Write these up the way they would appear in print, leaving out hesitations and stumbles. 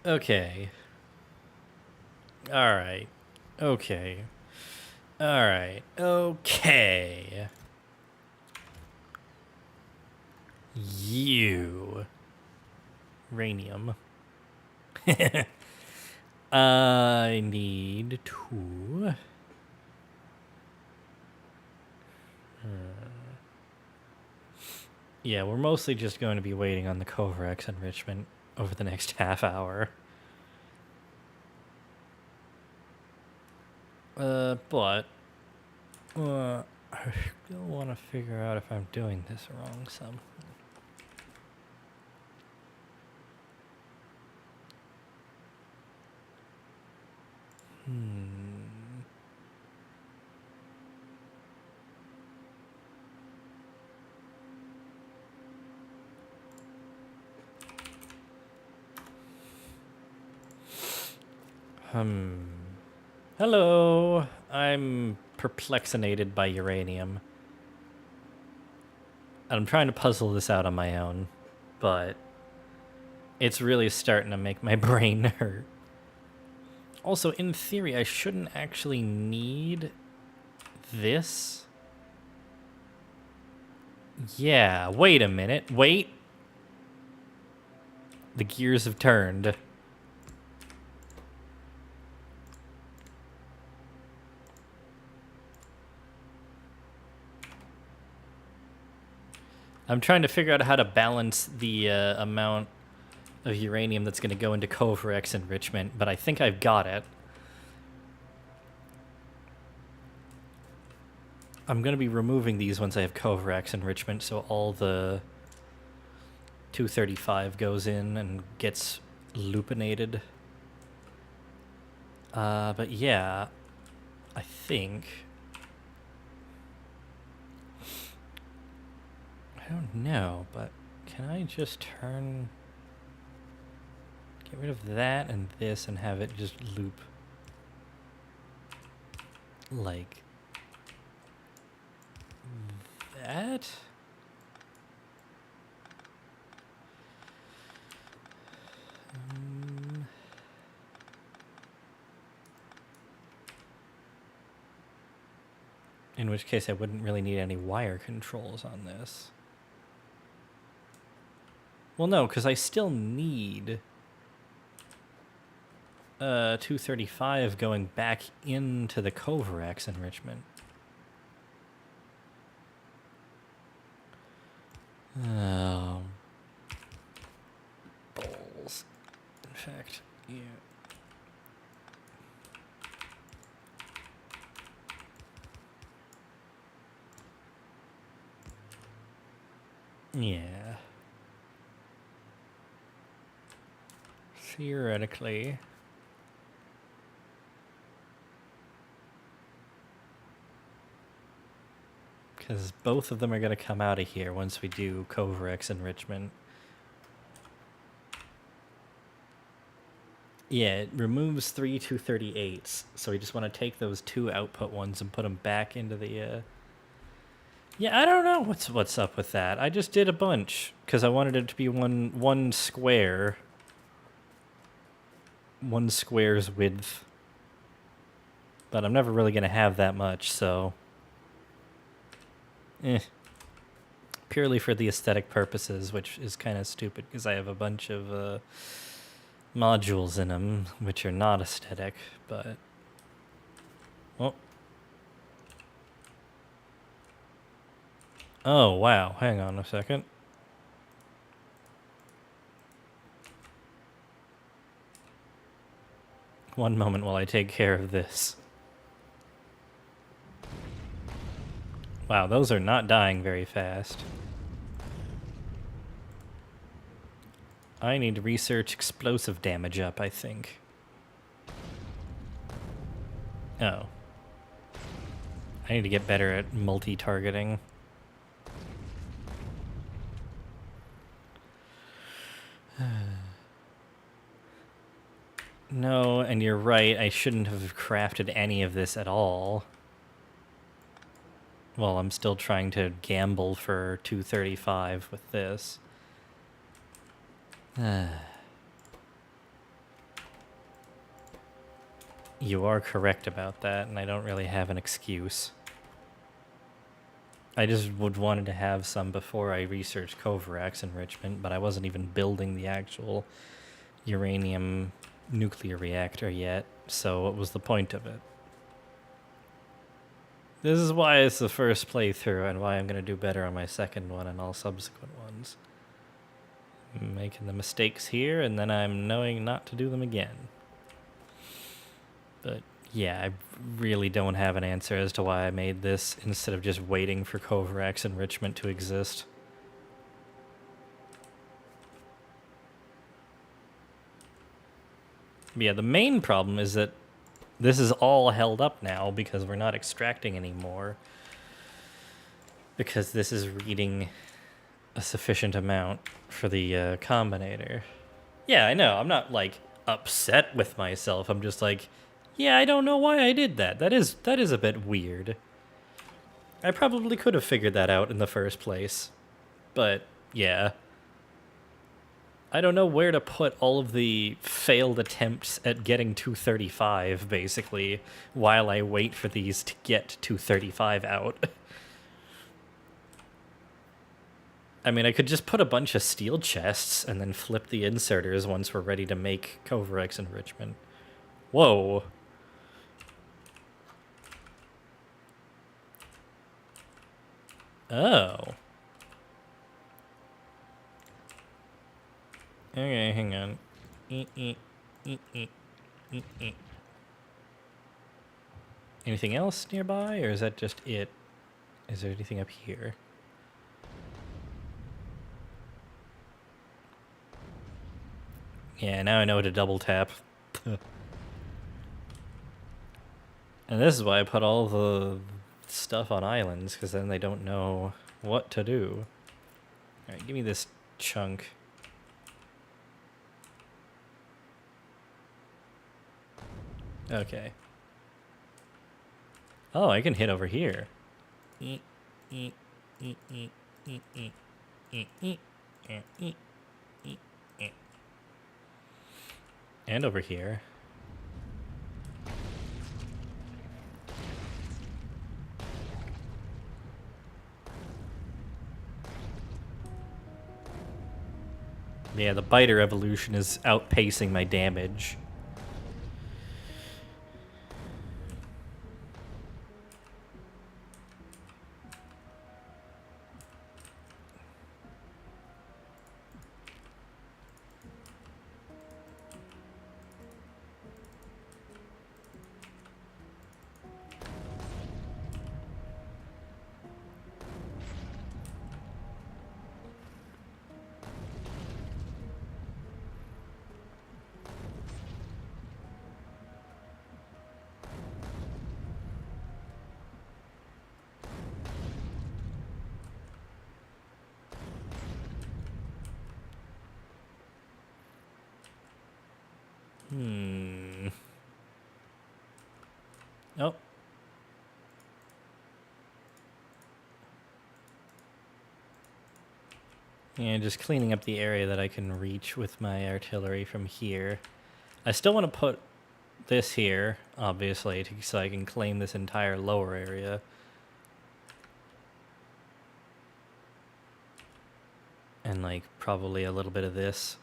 Okay. Alright. Okay. Alright. Okay. You. Ranium. I need to... Yeah, we're mostly just going to be waiting on the Kovarex enrichment over the next half hour. But... I still want to figure out if I'm doing this wrong some. Hello! I'm perplexinated by uranium. I'm trying to puzzle this out on my own, but it's really starting to make my brain hurt. Also, in theory, I shouldn't actually need this. Yeah, wait a minute. Wait. The gears have turned. I'm trying to figure out how to balance the amount of uranium that's going to go into Kovarex enrichment, but I think I've got it. I'm going to be removing these once I have Kovarex enrichment, so all the 235 goes in and gets lupinated. But yeah, I think... I don't know, but can I just turn... Get rid of that and this and have it just loop like that? In which case I wouldn't really need any wire controls on this. Well, no, because I still need 235 going back into the Kovarex enrichment. Oh. Balls. In fact, yeah. Yeah. Theoretically. Because both of them are going to come out of here once we do Kovarex enrichment. Yeah, it removes 3 238s, so we just want to take those two output ones and put them back into the... Yeah, I don't know what's up with that. I just did a bunch, because I wanted it to be one square. One square's width. But I'm never really going to have that much, so... Purely for the aesthetic purposes, which is kind of stupid, because I have a bunch of... modules in them, which are not aesthetic, but... Oh. Oh, wow. Hang on a second. One moment while I take care of this. Wow, those are not dying very fast. I need to research explosive damage up, I think. Oh. I need to get better at multi-targeting. No, and you're right, I shouldn't have crafted any of this at all. Well, I'm still trying to gamble for 235 with this. You are correct about that, and I don't really have an excuse. I just would wanted to have some before I researched Kovarax enrichment, but I wasn't even building the actual uranium nuclear reactor yet, so what was the point of it? This is why it's the first playthrough and why I'm going to do better on my second one and all subsequent ones. I'm making the mistakes here, and then I'm knowing not to do them again. But yeah, I really don't have an answer as to why I made this instead of just waiting for Kovarax enrichment to exist. But yeah, the main problem is that this is all held up now because we're not extracting anymore. Because this is reading a sufficient amount for the combinator. Yeah, I know. I'm not, like, upset with myself. I'm just like, yeah, I don't know why I did that. That is a bit weird. I probably could have figured that out in the first place. But, yeah. I don't know where to put all of the failed attempts at getting 235, basically, while I wait for these to get 235 out. I mean, I could just put a bunch of steel chests and then flip the inserters once we're ready to make Kovarax enrichment. Whoa. Oh. Okay, hang on. Anything else nearby, or is that just it? Is there anything up here? Yeah, now I know how to double tap. And this is why I put all the stuff on islands, because then they don't know what to do. Alright, give me this chunk. Okay. Oh, I can hit over here. And over here. Yeah, the biter evolution is outpacing my damage. Oh. Yeah, just cleaning up the area that I can reach with my artillery from here. I still want to put this here, obviously, so I can claim this entire lower area. And, like, probably a little bit of this.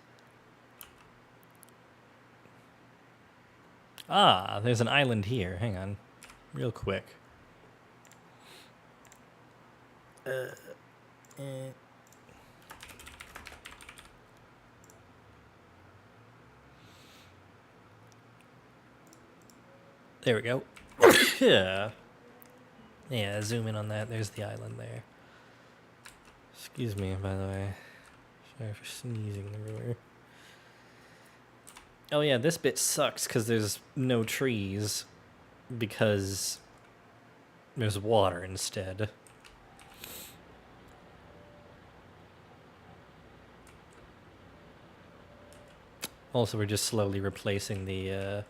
Ah, there's an island here. Hang on. Real quick. There we go. Yeah. Yeah, zoom in on that. There's the island there. Excuse me, by the way. Sorry for sneezing everywhere. Oh yeah, this bit sucks because there's no trees because there's water instead. Also, we're just slowly replacing the,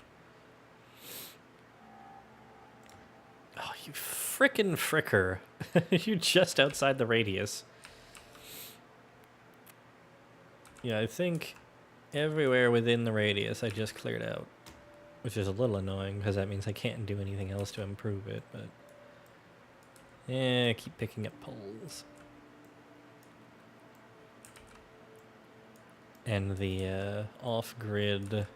Oh, you frickin' fricker. You're just outside the radius. Yeah, I think everywhere within the radius I just cleared out. which is a little annoying because that means I can't do anything else to improve it, but yeah, keep picking up poles. And the off-grid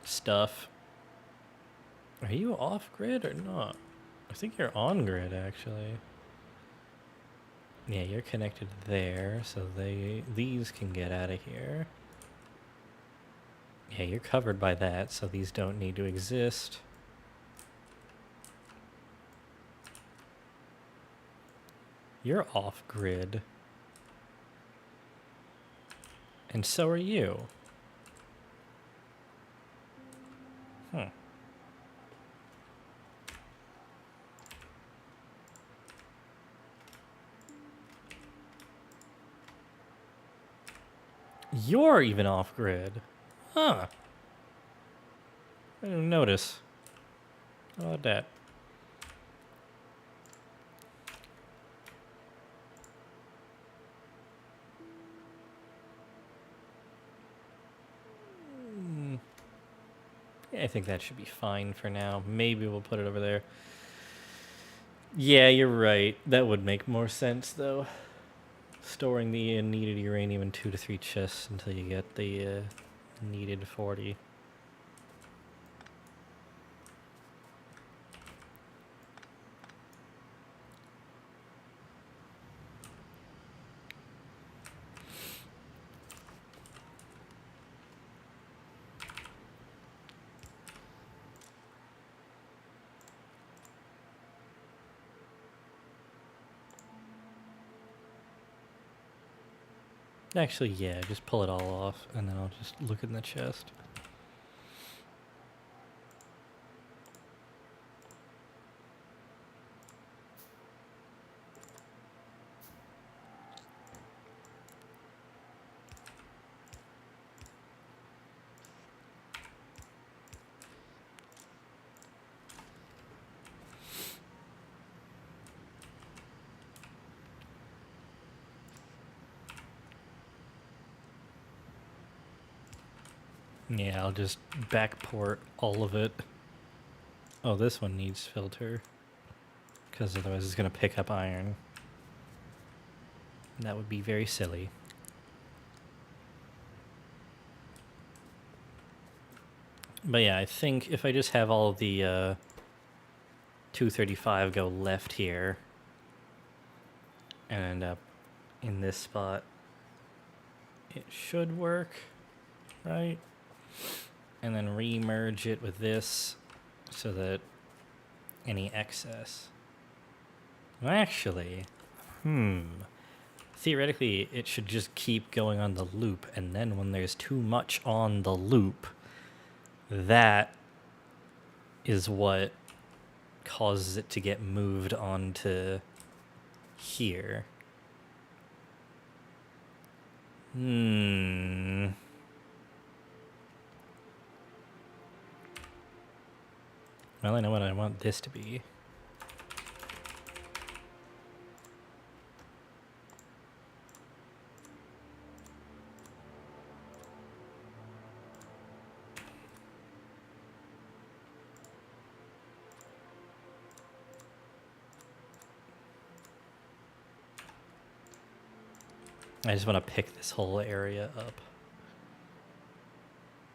stuff. Are you off-grid or not? I think you're on-grid, actually. Yeah, you're connected there, so these can get out of here. Yeah, you're covered by that, so these don't need to exist. You're off-grid. And so are you. You're even off-grid. Huh. I didn't notice. How about that? Yeah, I think that should be fine for now. Maybe we'll put it over there. Yeah, you're right. That would make more sense, though. Storing the needed uranium in 2 to 3 chests until you get the needed 40. Actually, yeah, just pull it all off, and then I'll just look in the chest. Yeah, I'll just backport all of it. Oh, this one needs filter, because otherwise it's going to pick up iron. That would be very silly. But yeah, I think if I just have all of the 235 go left here and end up in this spot, it should work, right? And then re-merge it with this so that any excess... Well, actually, theoretically, it should just keep going on the loop, and then when there's too much on the loop, that is what causes it to get moved onto here. Well, I know what I want this to be. I just want to pick this whole area up.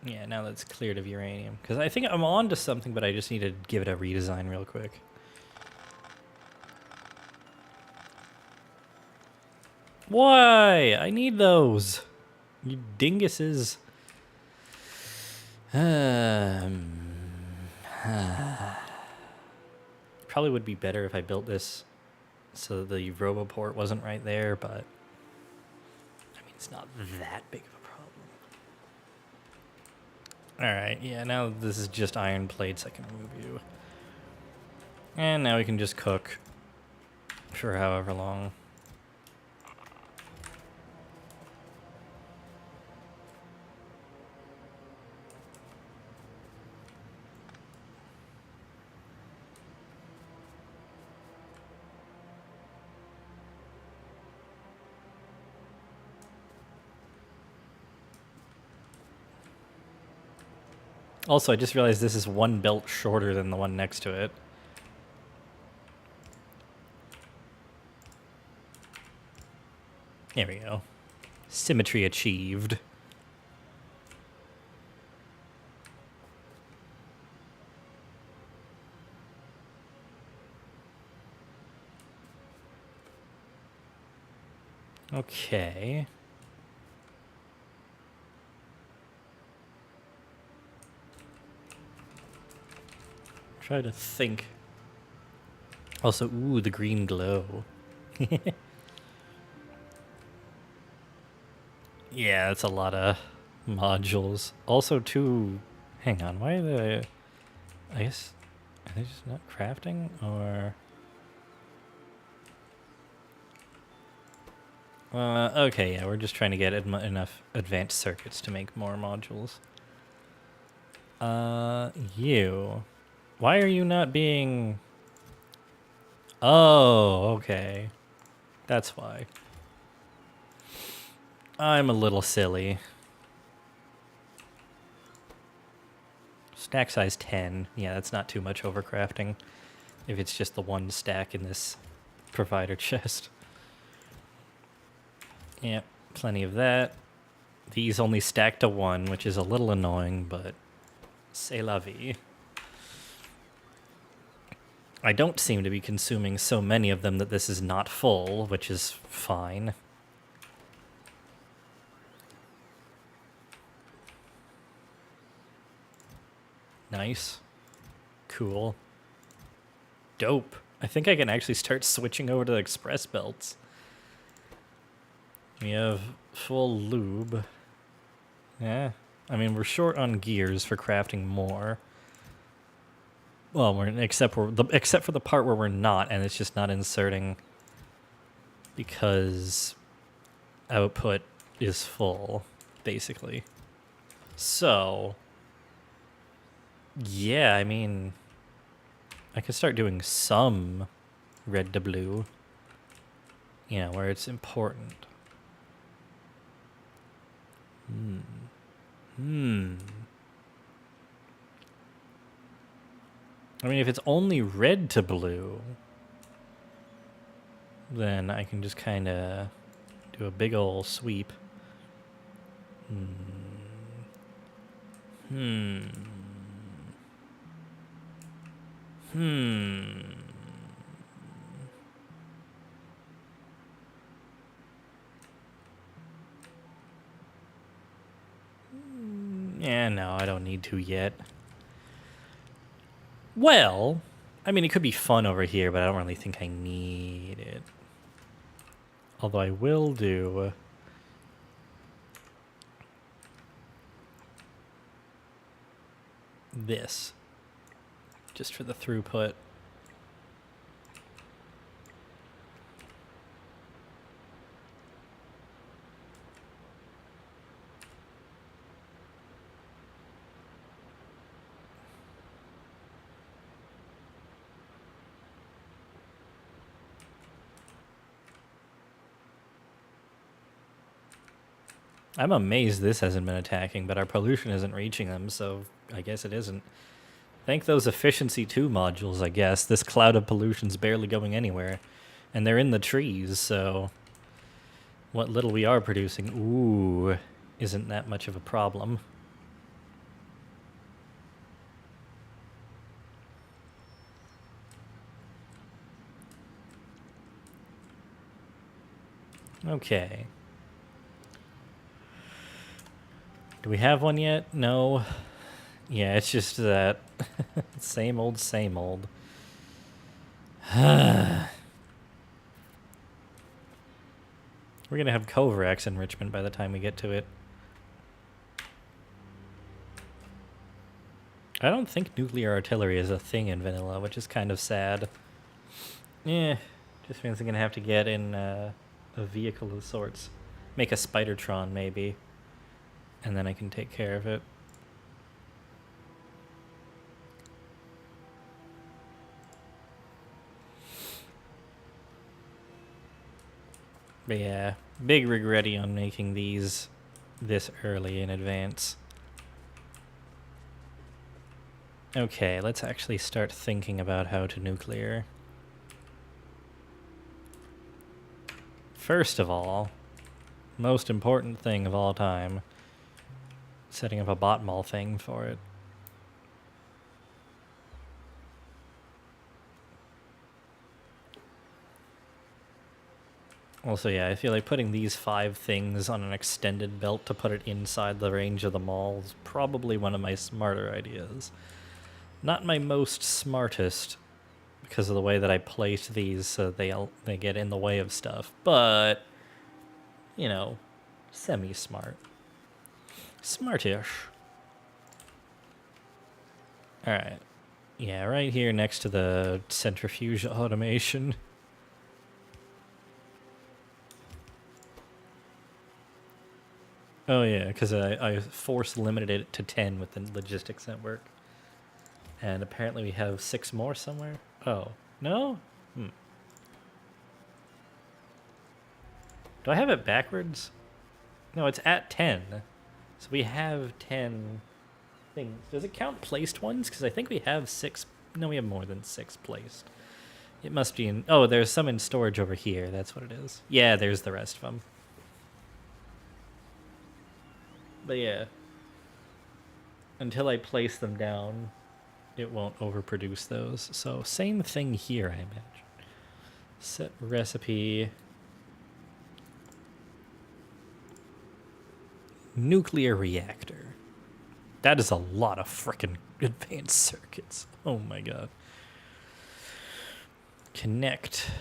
Yeah, now that's cleared of uranium. Because I think I'm on to something, but I just need to give it a redesign real quick. Why? I need those. You dinguses. Probably would be better if I built this so the roboport wasn't right there, but I mean, it's not that big of a problem. Alright, yeah, now this is just iron plates. I can remove you. And now we can just cook for however long. Also, I just realized this is one belt shorter than the one next to it. There we go. Symmetry achieved. Okay. Try to think. Also, ooh, the green glow. Yeah, that's a lot of modules. Also, too... Hang on, why are the... I guess... Are they just not crafting, or... Okay, yeah, we're just trying to get enough advanced circuits to make more modules. You... Why are you not being... Oh, okay. That's why. I'm a little silly. Stack size 10. Yeah, that's not too much overcrafting. If it's just the one stack in this provider chest. Yep, plenty of that. These only stack to 1, which is a little annoying, but c'est la vie. I don't seem to be consuming so many of them that this is not full, which is fine. Nice. Cool. Dope. I think I can actually start switching over to the express belts. We have full lube. Yeah. I mean, we're short on gears for crafting more. Well, except for the part where we're not, and it's just not inserting because output is full, basically. So, yeah, I mean, I could start doing some red to blue, you know, where it's important. I mean, if it's only red to blue, then I can just kind of do a big ol' sweep. Yeah, no, I don't need to yet. Well, I mean, it could be fun over here, but I don't really think I need it. Although I will do... this. Just for the throughput. I'm amazed this hasn't been attacking, but our pollution isn't reaching them, so I guess it isn't. Thank those efficiency 2 modules, I guess. This cloud of pollution's barely going anywhere. And they're in the trees, so what little we are producing, ooh, isn't that much of a problem. Okay. Do we have one yet? No. Yeah, it's just that same old, same old. We're gonna have Kovrax enrichment by the time we get to it. I don't think nuclear artillery is a thing in vanilla, which is kind of sad. Yeah, just means I'm gonna have to get in a vehicle of sorts. Make a Spidertron, maybe. And then I can take care of it. But yeah, big regretty on making these this early in advance. Okay, let's actually start thinking about how to nuclear. First of all, most important thing of all time, setting up a bot mall thing for it. Also, yeah, I feel like putting these 5 things on an extended belt to put it inside the range of the mall is probably one of my smarter ideas. Not my most smartest, because of the way that I place these so they get in the way of stuff, but, you know, semi-smart. Smartish. Alright. Yeah, right here next to the centrifuge automation. Oh yeah, because I force limited it to 10 with the logistics network. And apparently we have 6 more somewhere. Oh, no? Do I have it backwards? No, it's at 10. So we have 10 things. Does it count placed ones? Because I think we have 6. No, we have more than 6 placed. It must be in... Oh, there's some in storage over here. That's what it is. Yeah, there's the rest of them. But yeah. Until I place them down, it won't overproduce those. So same thing here, I imagine. Set recipe. Nuclear reactor. That is a lot of frickin' advanced circuits. Oh my god. Connect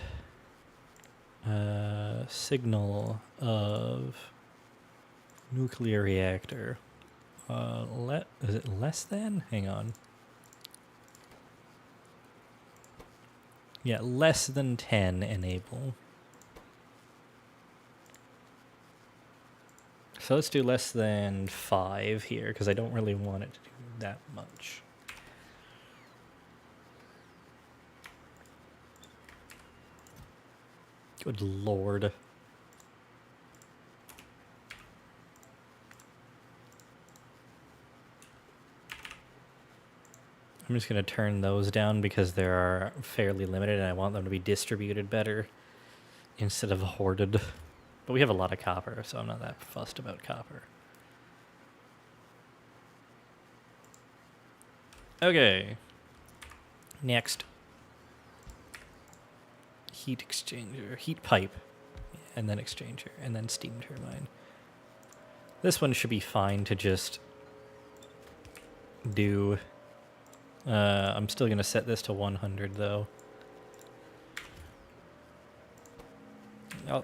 signal of nuclear reactor. Is it less than? Hang on. Yeah, less than 10 enable. So let's do less than 5 here, because I don't really want it to do that much. Good lord. I'm just going to turn those down because they are fairly limited and I want them to be distributed better instead of hoarded. But we have a lot of copper, so I'm not that fussed about copper. Okay. Next. Heat exchanger. Heat pipe. And then exchanger. And then steam turbine. This one should be fine to just do. I'm still going to set this to 100, though. I'll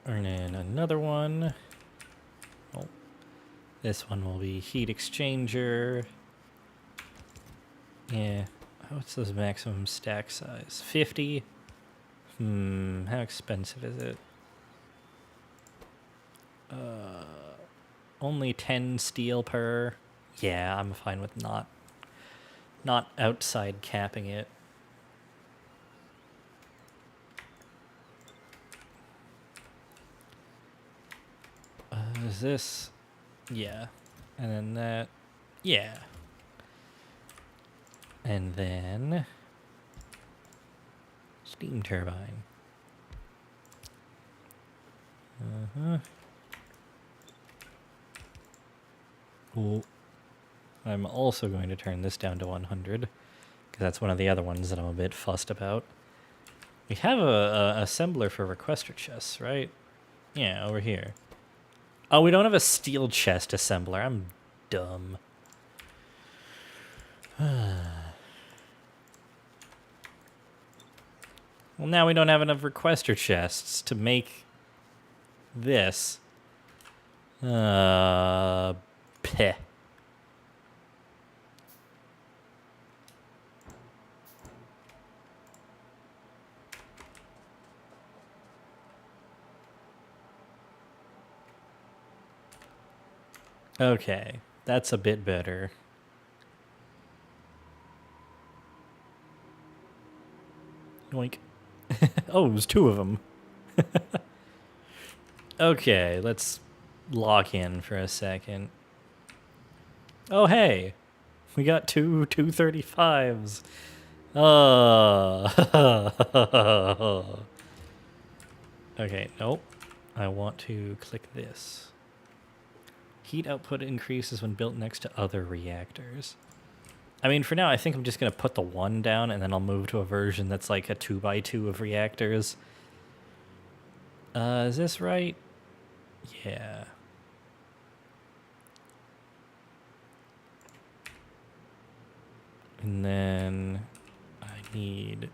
earn in another one. Oh. This one will be heat exchanger. Yeah. What's this maximum stack size? 50? How expensive is it? Only 10 steel per. Yeah, I'm fine with not outside capping it. Is this? Yeah. And then that. Yeah. And then steam turbine. Cool. I'm also going to turn this down to 100 because that's one of the other ones that I'm a bit fussed about. We have a assembler for requester chests, right? Yeah, over here. Oh, we don't have a steel chest assembler. I'm dumb. Well, now we don't have enough requester chests to make this. Peh. Okay, that's a bit better. Yoink. Oh, it was 2 of them. Okay, let's lock in for a second. Oh, hey. We got two 235s. Oh. Okay, nope. I want to click this. Heat output increases when built next to other reactors. I mean, for now, I think I'm just going to put the 1 down, and then I'll move to a version that's like a 2x2 of reactors. Is this right? Yeah. And then I need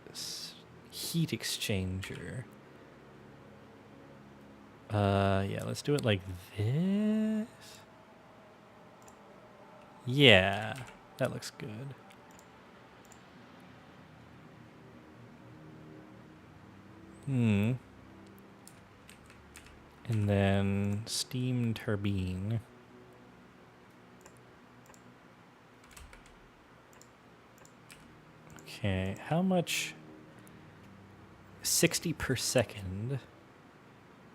heat exchanger. Yeah, let's do it like this. Yeah, that looks good. And then steam turbine. Okay, how much? 60 per second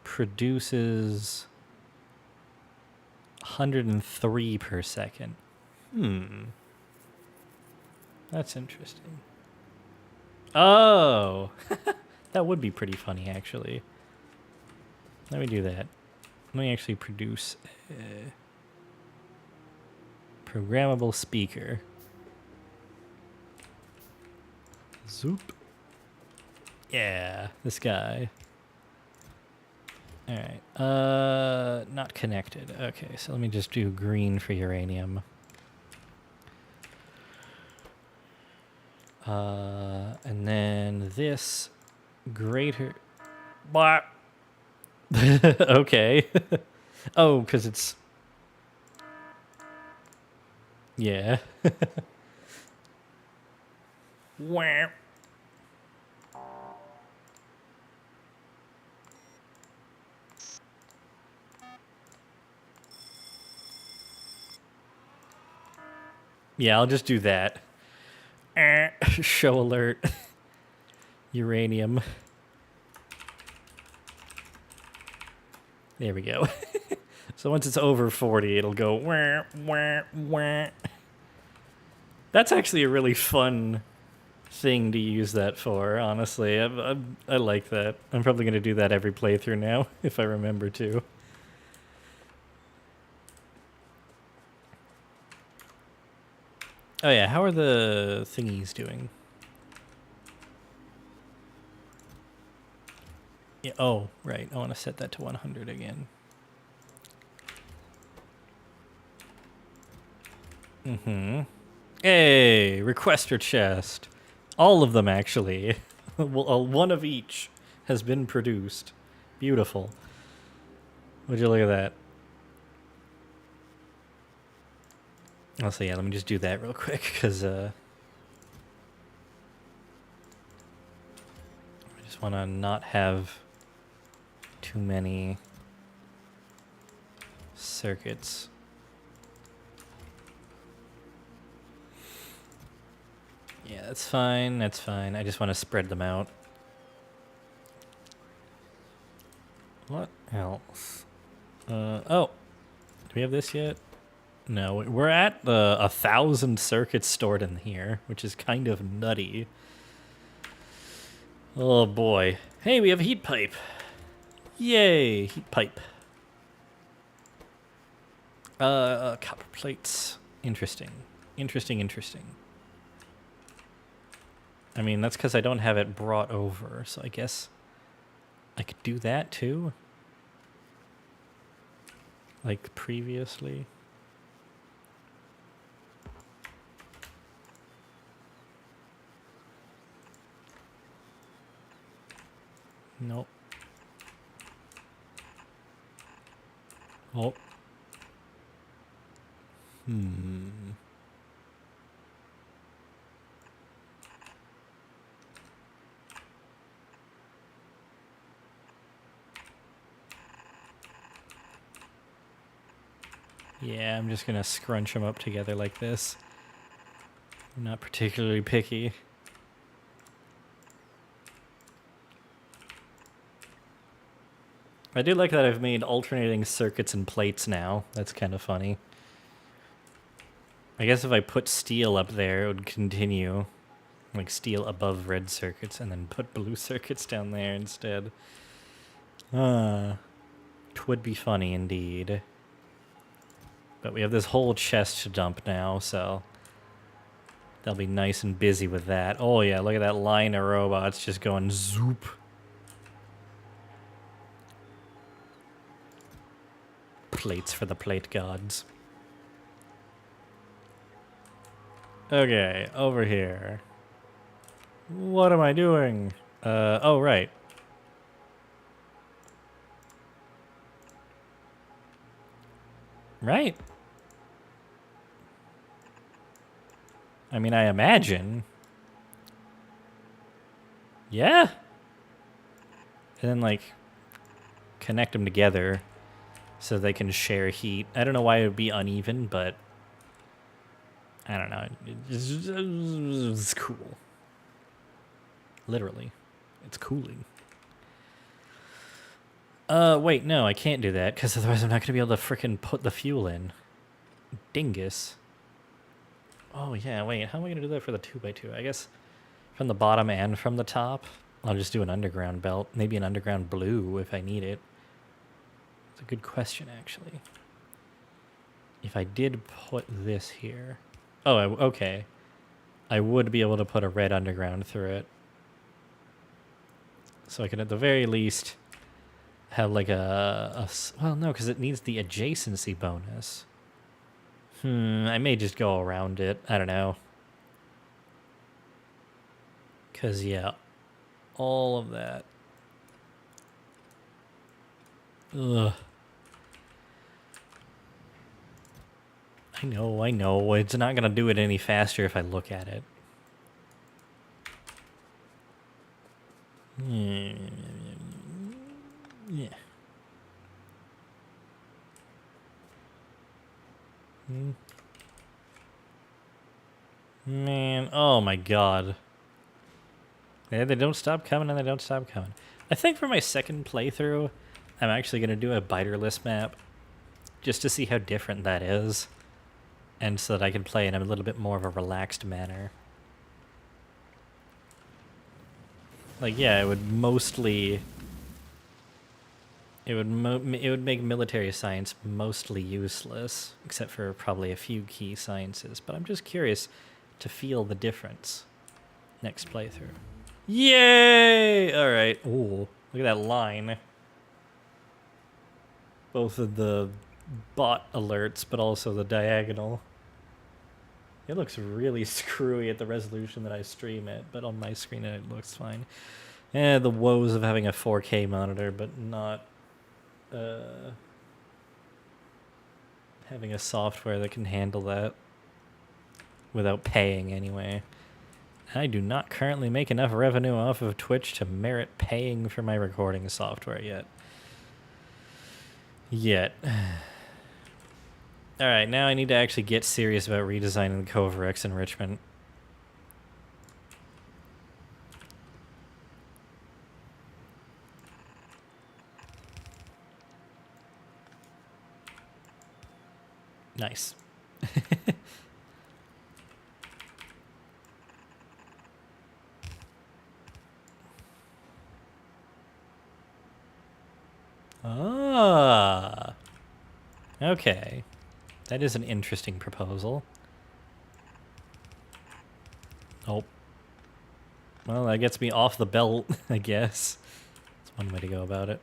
produces 103 per second. That's interesting. Oh! That would be pretty funny, actually. Let me do that. Let me actually produce a programmable speaker. Zoop. Yeah, this guy. Alright. Not connected. Okay, so let me just do green for uranium. And then this greater... Blah. Okay. Oh, because it's... Yeah. Wah. Yeah, I'll just do that. Show alert. Uranium. There we go. So once it's over 40, it'll go wah, wah, wah. That's actually a really fun thing to use that for, honestly. I like that. I'm probably going to do that every playthrough now, if I remember to. Oh yeah, how are the thingies doing? Yeah, oh, right. I want to set that to 100 again. Hey, requester chest. All of them, actually. Well, one of each has been produced. Beautiful. Would you look at that? Also, yeah, let me just do that real quick, because I just want to not have too many circuits. Yeah, that's fine, that's fine. I just want to spread them out. What else? Oh, do we have this yet? No, we're at 1,000 circuits stored in here, which is kind of nutty. Oh boy. Hey, we have a heat pipe. Yay, heat pipe. Copper plates. Interesting. Interesting. I mean, that's because I don't have it brought over, so I guess I could do that too. Like previously. Nope. Oh. Yeah, I'm just gonna scrunch them up together like this. I'm not particularly picky. I do like that I've made alternating circuits and plates now. That's kind of funny. I guess if I put steel up there, it would continue. Like steel above red circuits and then put blue circuits down there instead. Twould be funny indeed. But we have this whole chest to dump now, so they'll be nice and busy with that. Oh yeah, look at that line of robots just going zoop. Plates for the plate gods. Okay, over here. What am I doing? Oh, right. Right. I mean, I imagine. Yeah. And then, like, connect them together so they can share heat. I don't know why it would be uneven, but I don't know. It's cool. Literally. It's cooling. Wait, no, I can't do that, because otherwise I'm not going to be able to frickin' put the fuel in. Dingus. Oh, yeah, wait, how am I going to do that for the 2x2? I guess from the bottom and from the top. I'll just do an underground belt. Maybe an underground blue if I need it. It's a good question, actually. If I did put this here... Oh, okay. I would be able to put a red underground through it. So I can, at the very least, have like well, no, because it needs the adjacency bonus. I may just go around it. I don't know. Because, yeah, all of that. Ugh. I know. It's not going to do it any faster if I look at it. Yeah. Man, oh my god. Yeah, they don't stop coming and they don't stop coming. I think for my second playthrough, I'm actually going to do a biterless map just to see how different that is. And so that I can play in a little bit more of a relaxed manner. Like, yeah, it would mostly... It would make military science mostly useless, except for probably a few key sciences. But I'm just curious to feel the difference next playthrough. Yay! All right. Ooh, look at that line. Both of the bot alerts, but also the diagonal. It looks really screwy at the resolution that I stream it, but on my screen it looks fine. The woes of having a 4K monitor, but not having a software that can handle that without paying anyway. I do not currently make enough revenue off of Twitch to merit paying for my recording software yet. Alright, now I need to actually get serious about redesigning the Covarex enrichment. Nice. Ah. Okay. That is an interesting proposal. Oh. Well, that gets me off the belt, I guess. That's one way to go about it.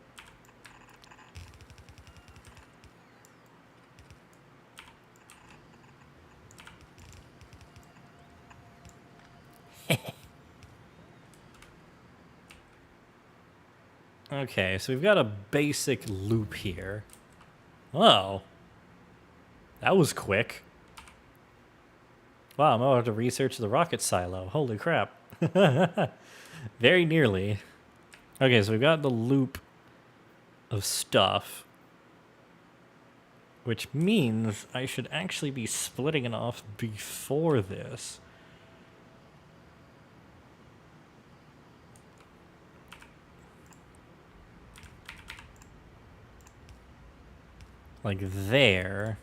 Okay, so we've got a basic loop here. Oh. That was quick. Wow, I'm about to research the rocket silo. Holy crap. Very nearly. Okay, so we've got the loop of stuff. Which means I should actually be splitting it off before this. Like there.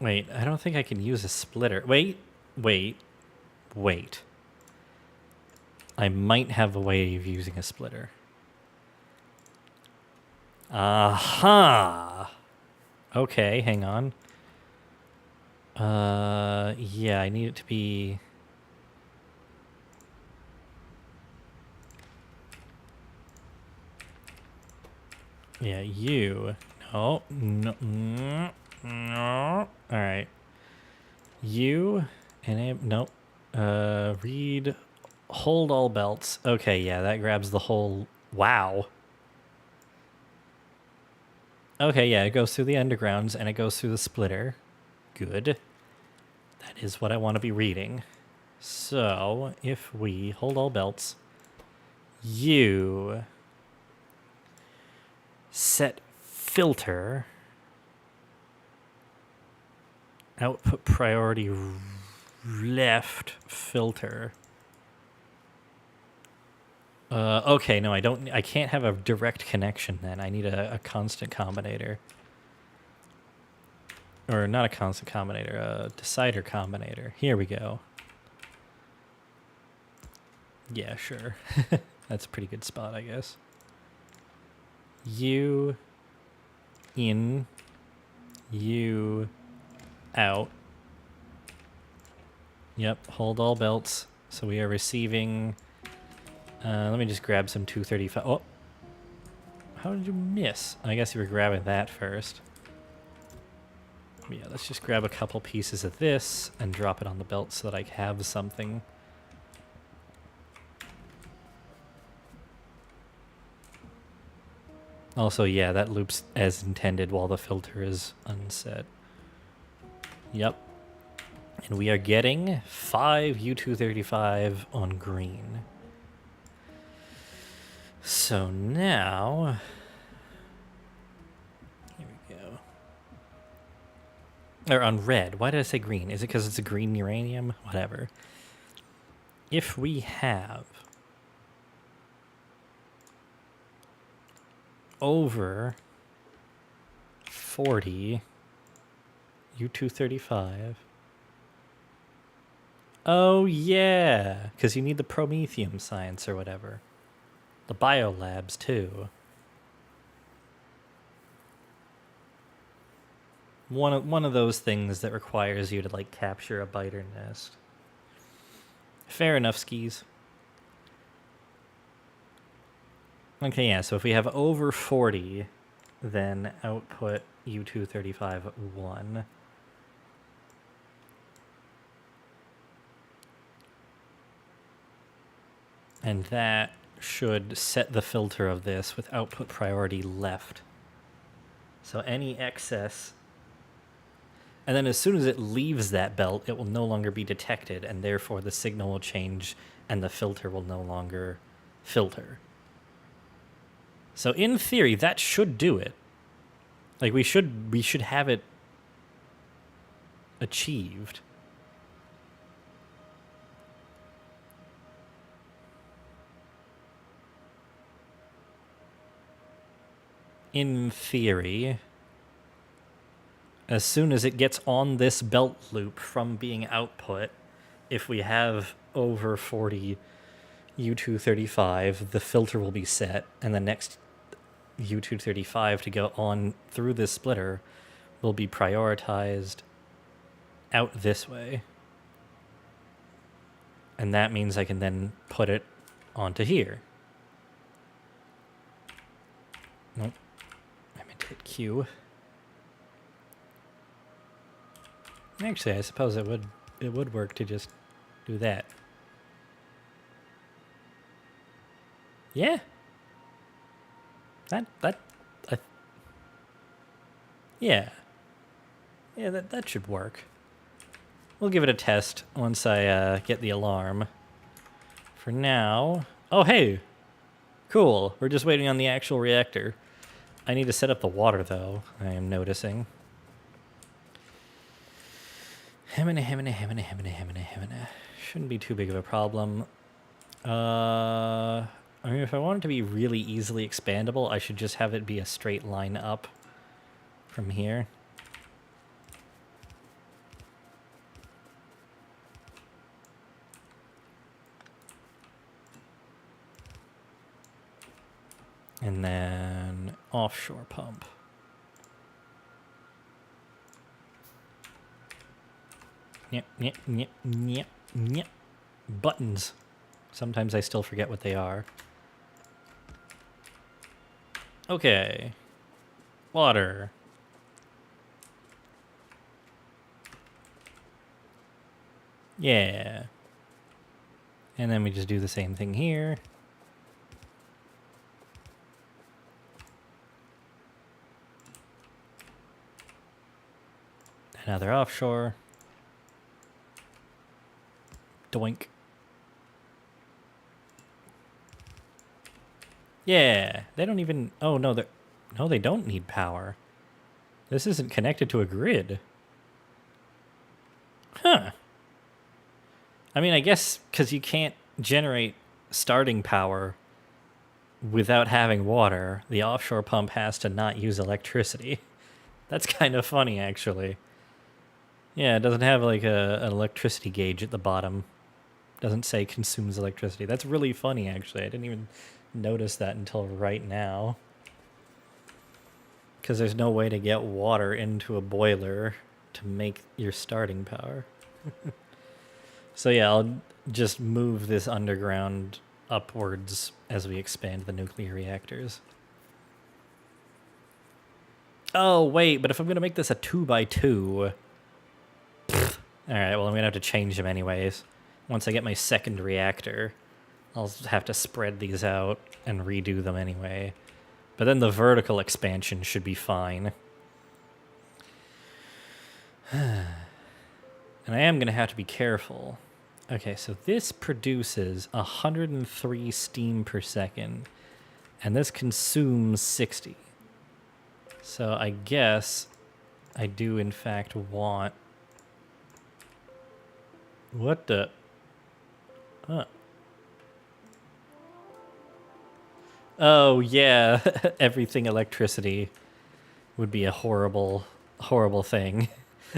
Wait, I don't think I can use a splitter. Wait. I might have a way of using a splitter. Aha! Okay, hang on. Yeah, I need it to be... Yeah, you. No. Alright. You. Nope. Read. Hold all belts. Okay, yeah, that grabs the whole... Wow. Okay, yeah, it goes through the undergrounds and it goes through the splitter. Good. That is what I want to be reading. So, if we hold all belts, you set filter, output priority left filter. Okay, no, I can't have a direct connection then. I need a constant combinator. Or not a constant combinator, a decider combinator. Here we go. Yeah, sure. That's a pretty good spot, I guess. You in, you out. Yep, hold all belts. So we are receiving... let me just grab some 235. Oh! How did you miss? I guess you were grabbing that first. Yeah, let's just grab a couple pieces of this and drop it on the belt so that I have something. Also, yeah, that loops as intended while the filter is unset. Yep. And we are getting 5 U235 on green. So now... Here we go. Or on red. Why did I say green? Is it because it's a green uranium? Whatever. If we have... over 40 U235. Oh, yeah, because you need the promethium science or whatever. The biolabs, too. One of those things that requires you to, like, capture a biter nest. Fair enough, skis. Okay, yeah, so if we have over 40, then output U235 1. And that should set the filter of this with output priority left. So any excess... And then as soon as it leaves that belt, it will no longer be detected, and therefore the signal will change and the filter will no longer filter. So in theory, that should do it. Like we should have it achieved. In theory, as soon as it gets on this belt loop from being output, if we have over 40 U235, the filter will be set, and the next U235 to go on through this splitter will be prioritized out this way. And that means I can then put it onto here. Nope. I meant to hit Q. Actually, I suppose it would work to just do that. Yeah. Yeah. Yeah, that should work. We'll give it a test once I get the alarm. For now... Oh, hey! Cool. We're just waiting on the actual reactor. I need to set up the water, though, I am noticing. Shouldn't be too big of a problem. I mean, if I want it to be really easily expandable, I should just have it be a straight line up from here. And then offshore pump. Yep, yep, yep, yep, yep. Buttons. Sometimes I still forget what they are. Okay. Water. Yeah. And then we just do the same thing here. Another offshore. Doink. Yeah, they don't even... Oh, no, no, they don't need power. This isn't connected to a grid. Huh. I mean, I guess because you can't generate starting power without having water, the offshore pump has to not use electricity. That's kind of funny, actually. Yeah, it doesn't have like an electricity gauge at the bottom. Doesn't say consumes electricity. That's really funny, actually. I didn't even notice that until right now. Because there's no way to get water into a boiler to make your starting power. So yeah, I'll just move this underground upwards as we expand the nuclear reactors. Oh, wait, but if I'm going to make this a 2x2... Alright, well, I'm going to have to change them anyways. Once I get my second reactor, I'll have to spread these out and redo them anyway. But then the vertical expansion should be fine. And I am going to have to be careful. Okay, so this produces 103 steam per second, and this consumes 60. So I guess I do in fact want... What the... Huh. Oh, yeah, everything electricity would be a horrible, horrible thing.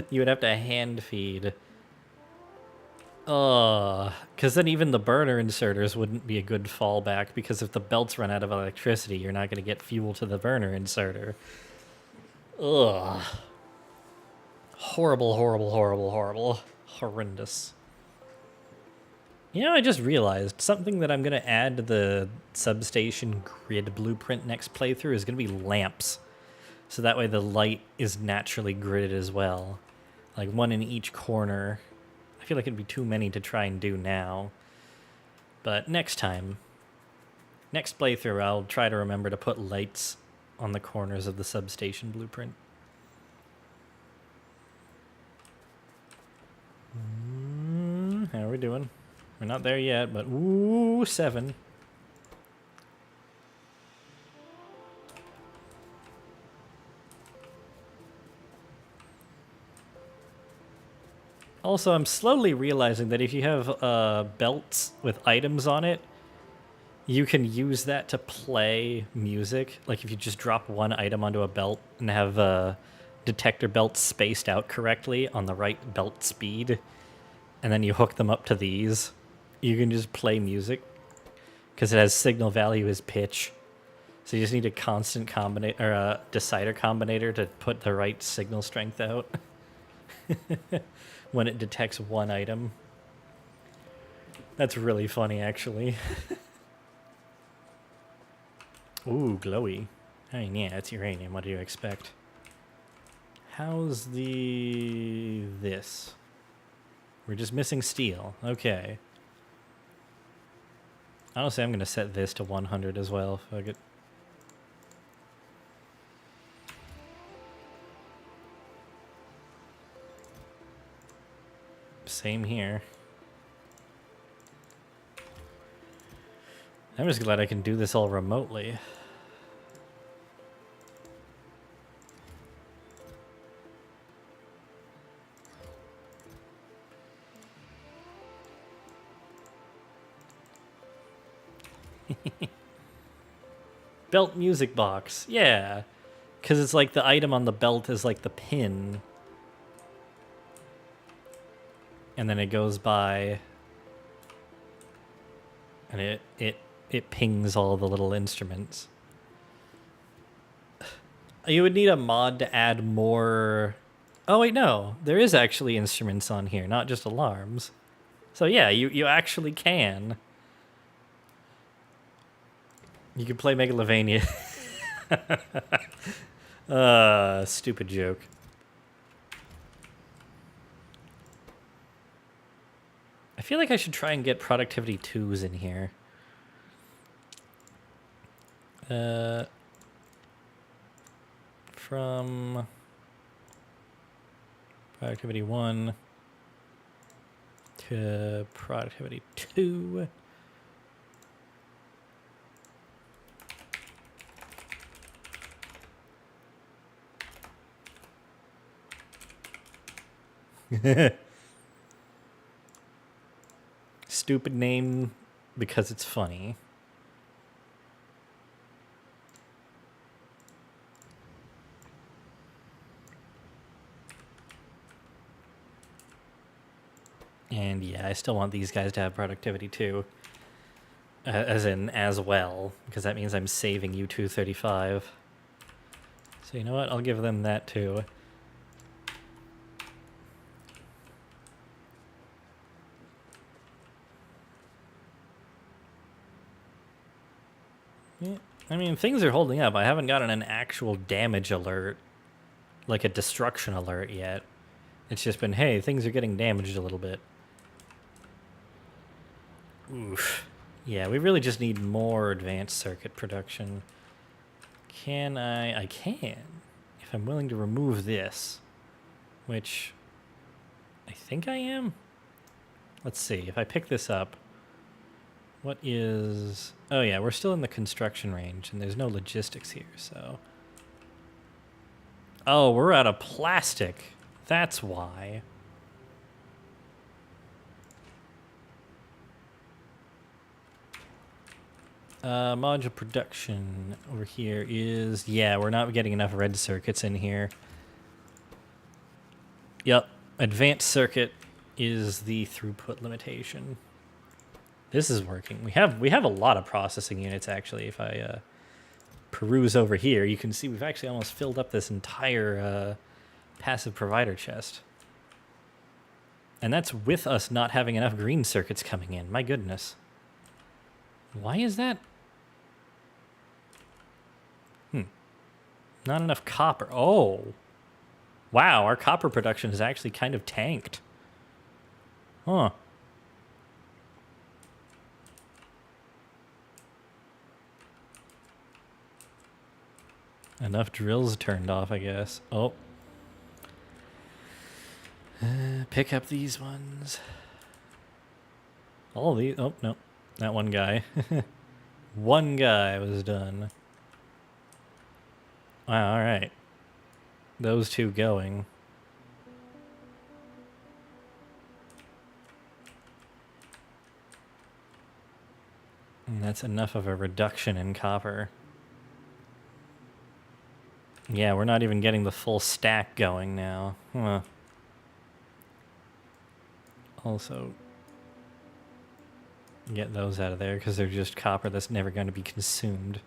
You would have to hand feed. Oh, because then even the burner inserters wouldn't be a good fallback, because if the belts run out of electricity, you're not going to get fuel to the burner inserter. Ugh. Horrible, horrible, horrible, horrible. Horrendous. You know, I just realized something that I'm going to add to the substation grid blueprint next playthrough is going to be lamps. So that way the light is naturally gridded as well. Like one in each corner. I feel like it'd be too many to try and do now. But next time, next playthrough, I'll try to remember to put lights on the corners of the substation blueprint. How are we doing? We're not there yet, but ooh, 7. Also, I'm slowly realizing that if you have belts with items on it, you can use that to play music. Like if you just drop one item onto a belt and have detector belts spaced out correctly on the right belt speed, and then you hook them up to these, you can just play music because it has signal value as pitch. So you just need a constant combinator or a decider combinator to put the right signal strength out when it detects one item. That's really funny, actually. Ooh, glowy. I mean, yeah, it's uranium. What do you expect? How's this? We're just missing steel. Okay. Honestly, I'm going to set this to 100 as well. Fuck it. Same here. I'm just glad I can do this all remotely. Belt music box. Yeah. Because it's like the item on the belt is like the pin. And then it goes by. And it pings all the little instruments. You would need a mod to add more... Oh, wait, no. There is actually instruments on here, not just alarms. So yeah, you actually can. You can play Megalovania. Stupid joke. I feel like I should try and get productivity 2s in here. From productivity 1 to productivity 2. Stupid name because it's funny. And yeah, I still want these guys to have productivity too. As well, because that means I'm saving you 235. So you know what? I'll give them that too. Yeah, I mean, things are holding up. I haven't gotten an actual damage alert, like a destruction alert yet. It's just been, hey, things are getting damaged a little bit. Oof. Yeah, we really just need more advanced circuit production. Can I? I can. If I'm willing to remove this. Which I think I am. Let's see. If I pick this up, what is... Oh yeah, we're still in the construction range, and there's no logistics here, so... Oh, we're out of plastic. That's why. Module production over here is... Yeah, we're not getting enough red circuits in here. Yep, advanced circuit is the throughput limitation. This is working. We have a lot of processing units, actually. If I peruse over here, you can see we've actually almost filled up this entire passive provider chest. And that's with us not having enough green circuits coming in. My goodness. Why is that? Not enough copper. Oh. Wow, our copper production is actually kind of tanked. Huh. Enough drills turned off, I guess. Oh. Pick up these ones. All these. Oh, no. That one guy. One guy was done. Wow, alright. Those two going. And that's enough of a reduction in copper. Yeah, we're not even getting the full stack going now. Huh. Also, get those out of there because they're just copper that's never going to be consumed.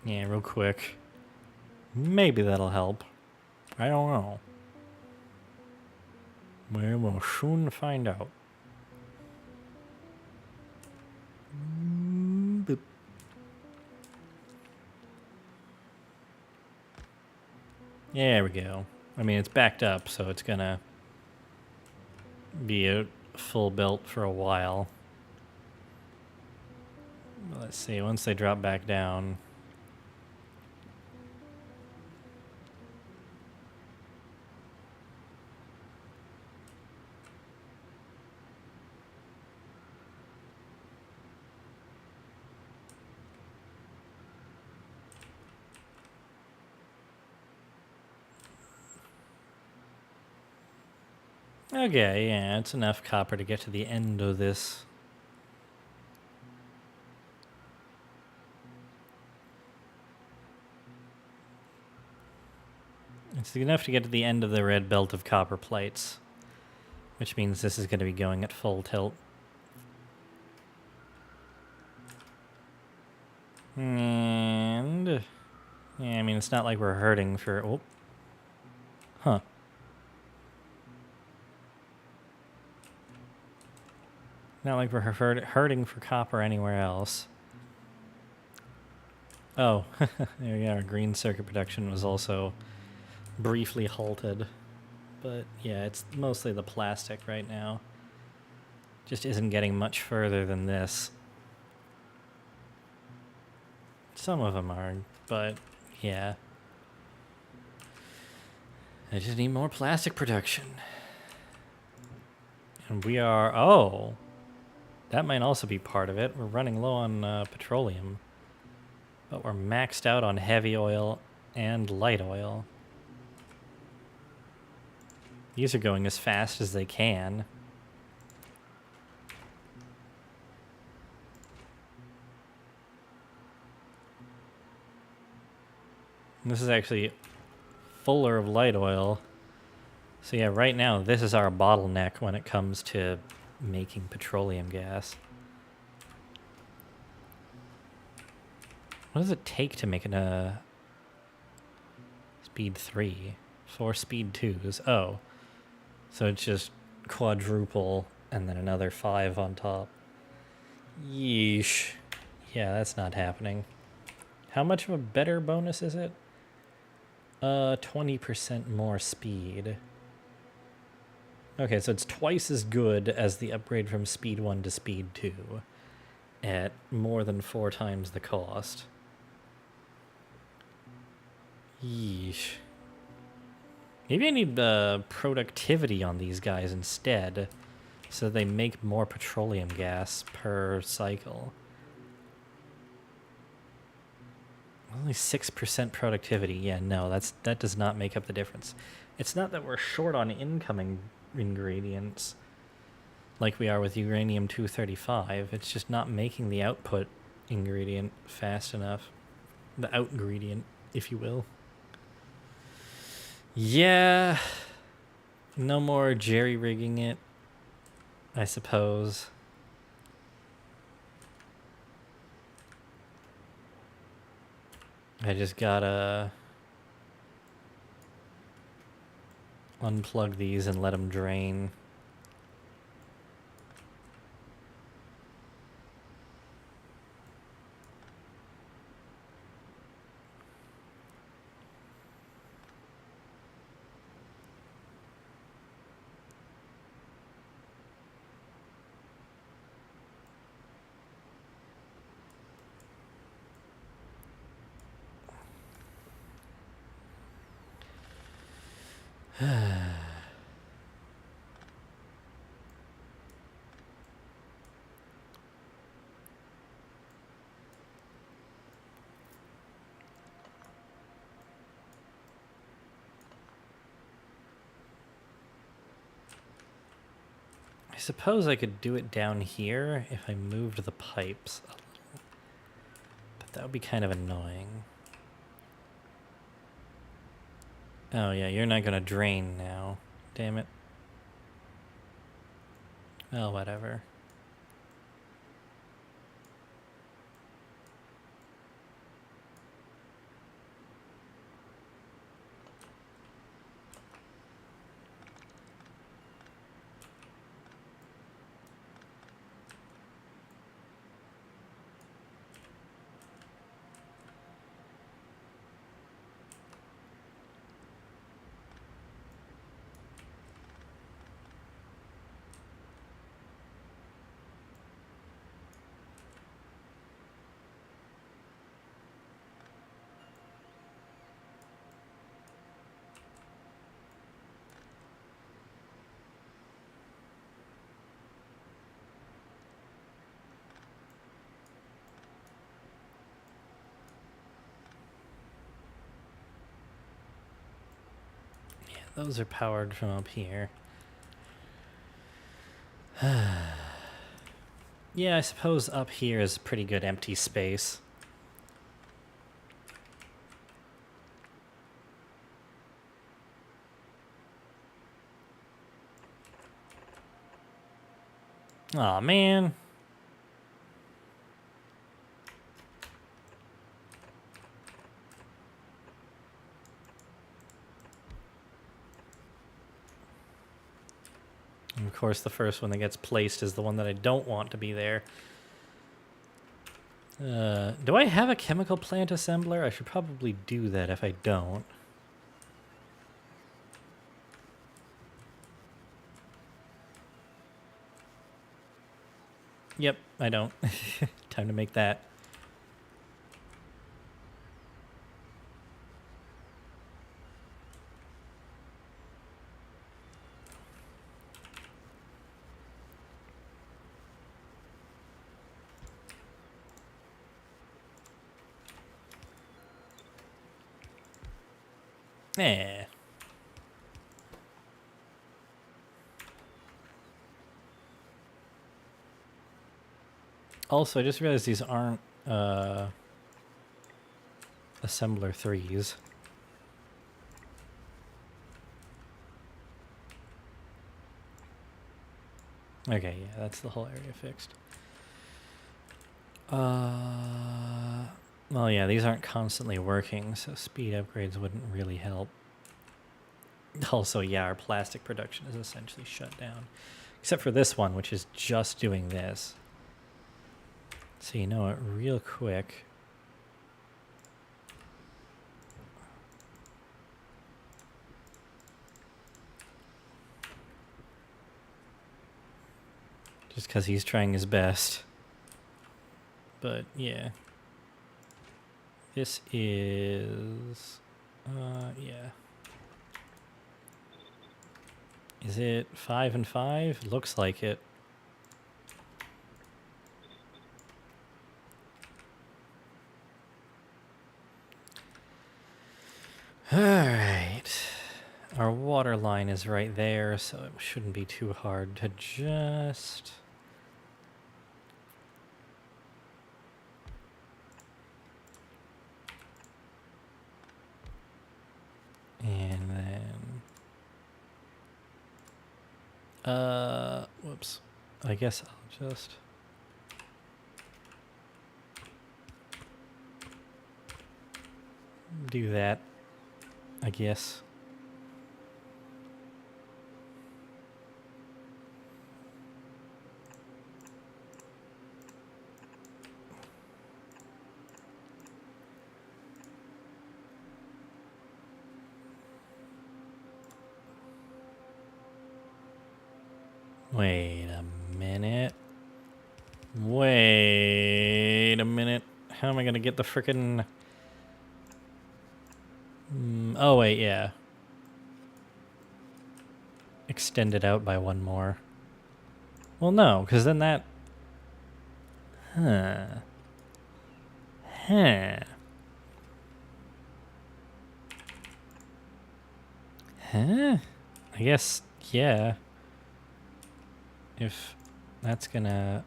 Yeah, real quick. Maybe that'll help. I don't know. We will soon find out. Boop. There we go. I mean, it's backed up, so it's gonna be a full belt for a while. Let's see, once they drop back down... Okay, yeah, it's enough copper to get to the end of this. It's enough to get to the end of the red belt of copper plates, which means this is going to be going at full tilt. And yeah, I mean, it's not like we're hurting for... Oh. Huh. Not like we're hurting for copper anywhere else. Oh, there we are. Green circuit production was also briefly halted. But yeah, it's mostly the plastic right now. Just isn't getting much further than this. Some of them are, but yeah. I just need more plastic production. And we are... Oh! That might also be part of it. We're running low on petroleum. But we're maxed out on heavy oil and light oil. These are going as fast as they can. And this is actually fuller of light oil. So yeah, right now this is our bottleneck when it comes to making petroleum gas. What does it take to make a speed 3? 4 speed 2s. Oh. So it's just quadruple and then another 5 on top. Yeesh. Yeah, that's not happening. How much of a better bonus is it? 20% more speed. Okay, so it's twice as good as the upgrade from speed 1 to speed 2 at more than 4 times the cost. Yeesh. Maybe I need the productivity on these guys instead, so they make more petroleum gas per cycle. Only 6% productivity. Yeah, no, that does not make up the difference. It's not that we're short on incoming ingredients like we are with uranium-235. It's just not making the output ingredient fast enough. The out ingredient, if you will. Yeah. No more jerry-rigging it, I suppose. I just gotta unplug these and let them drain. I suppose I could do it down here if I moved the pipes a little. But that would be kind of annoying. Oh yeah, you're not gonna drain now. Damn it. Well, whatever. Those are powered from up here. Yeah, I suppose up here is pretty good empty space. Aw, man. And of course, the first one that gets placed is the one that I don't want to be there. Do I have a chemical plant assembler? I should probably do that if I don't. Yep, I don't. Time to make that. Eh. Also, I just realized these aren't assembler 3s. Okay, yeah, that's the whole area fixed. Well, yeah, these aren't constantly working, so speed upgrades wouldn't really help. Also, yeah, our plastic production is essentially shut down. Except for this one, which is just doing this. So you know what, real quick. Just because he's trying his best. But, yeah. This is... yeah. Is it 5 and 5? Looks like it. Alright. Our water line is right there, so it shouldn't be too hard to just... And then... whoops. I guess I'll just... do that, I guess. Wait a minute. Wait a minute. How am I gonna get the frickin'... oh, wait, yeah. Extend it out by one more. Well, no, because then that... Huh. Huh. Huh? I guess, yeah. If that's gonna...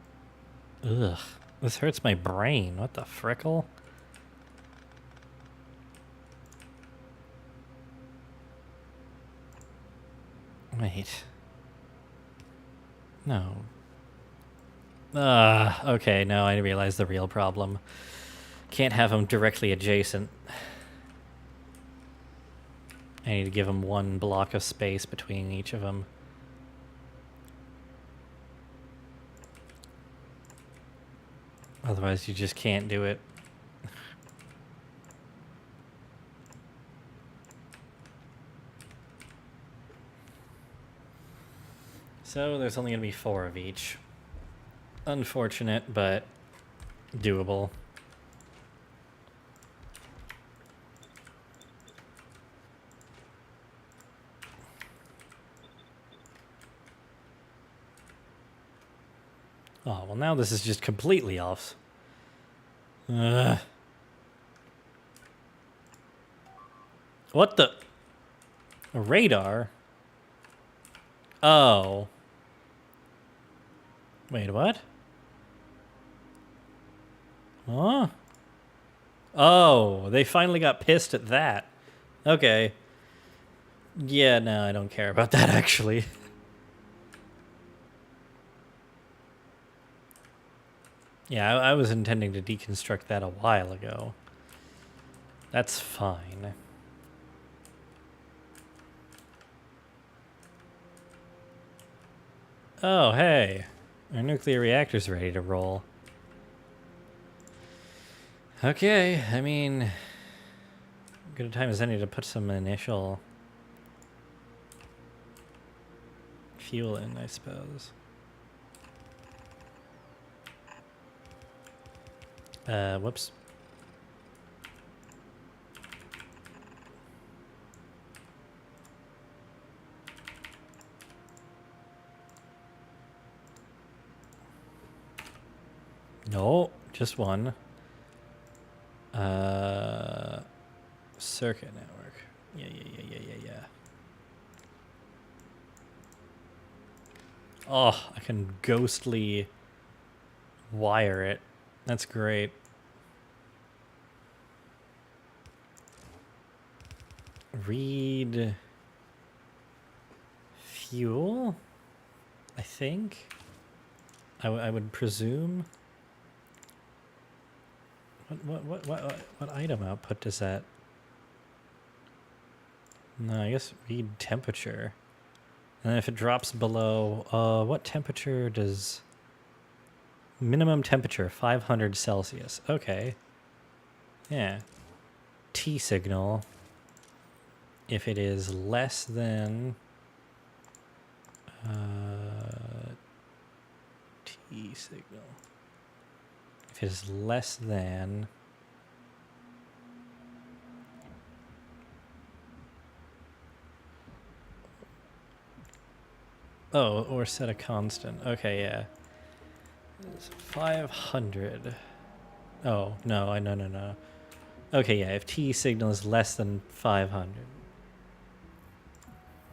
Ugh. This hurts my brain. What the frickle? Wait. No. Okay, now I realize the real problem. Can't have them directly adjacent. I need to give them one block of space between each of them. Otherwise, you just can't do it. So there's only going to be 4 of each. Unfortunate, but doable. Oh, well now this is just completely off. What the? A radar? Oh. Wait, what? Huh? Oh, they finally got pissed at that. Okay. Yeah, no, I don't care about that, actually. Yeah, I was intending to deconstruct that a while ago. That's fine. Oh, hey. Our nuclear reactor's ready to roll. Okay, I mean, good a time as any to put some initial fuel in, I suppose. Whoops. No, just one. Circuit network. Yeah. Oh, I can ghostly wire it. That's great. Read fuel, I think. I would presume. What item output does that? No, I guess read temperature. And then if it drops below, what temperature does... Minimum temperature, 500 Celsius. Okay. Yeah. T signal. If it is less than... T signal. If it is less than... Oh, or set a constant. Okay, yeah. It's 500. Oh, no, no. Okay, yeah, if T signal is less than 500.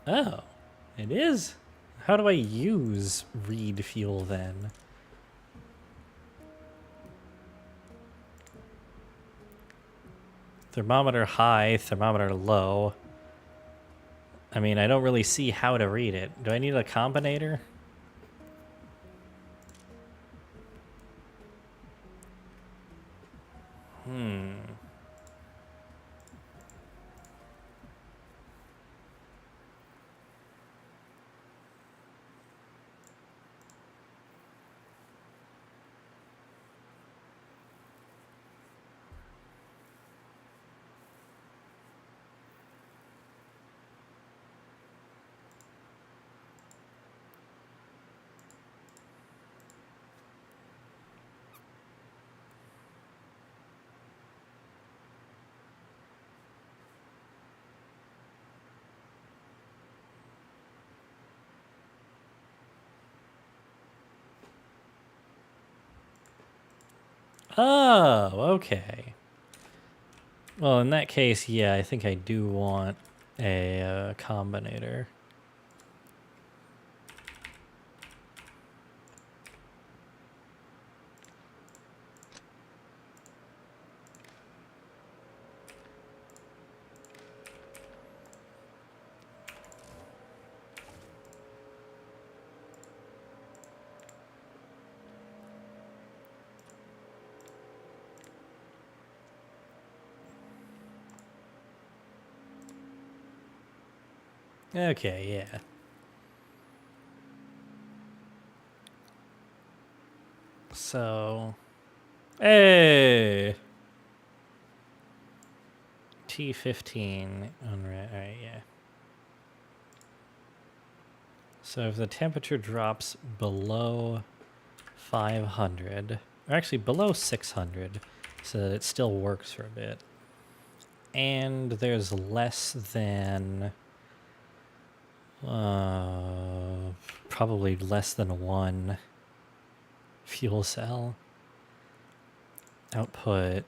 Oh, it is? How do I use read fuel then? Thermometer high, thermometer low. I mean, I don't really see how to read it. Do I need a combinator? Oh, okay. Well, in that case, yeah, I think I do want a combinator. Okay, yeah. So, hey, T15. Alright, yeah. So if the temperature drops below 500, or actually below 600, so that it still works for a bit, and there's less than, probably less than one fuel cell output,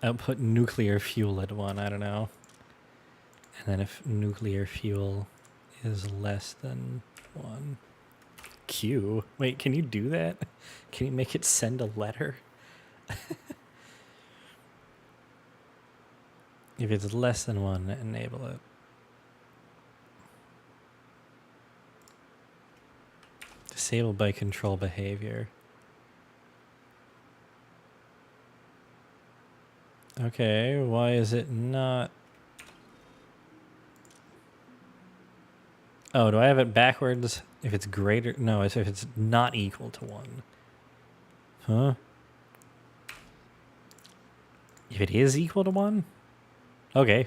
output nuclear fuel at one, I don't know. And then if nuclear fuel is less than one. Q? Wait, can you do that? Can you make it send a letter? If it's less than one, enable it. Disabled by control behavior. Okay, why is it not? Oh, do I have it backwards? If it's greater? No, it's if it's not equal to 1. Huh? If it is equal to 1? Okay.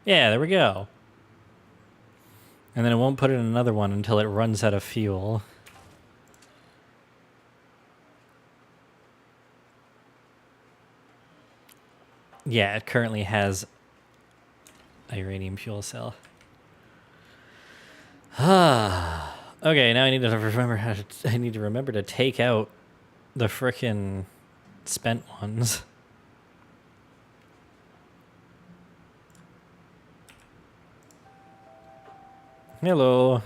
Yeah, there we go. And then it won't put in another one until it runs out of fuel. Yeah, it currently has a uranium fuel cell. Ah. Okay, now I need to remember to take out the frickin' spent ones. Hello.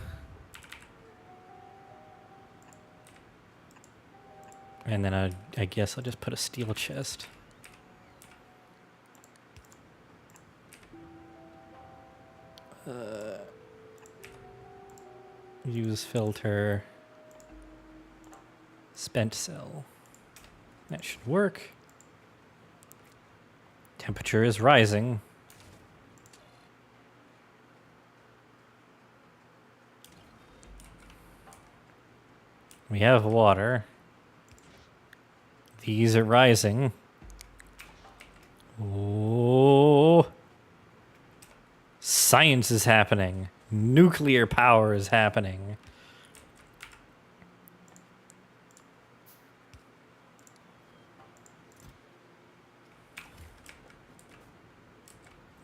And then I guess I'll just put a steel chest. Use filter. Spent cell. That should work. Temperature is rising. We have water. These are rising. Oh. Science is happening. Nuclear power is happening.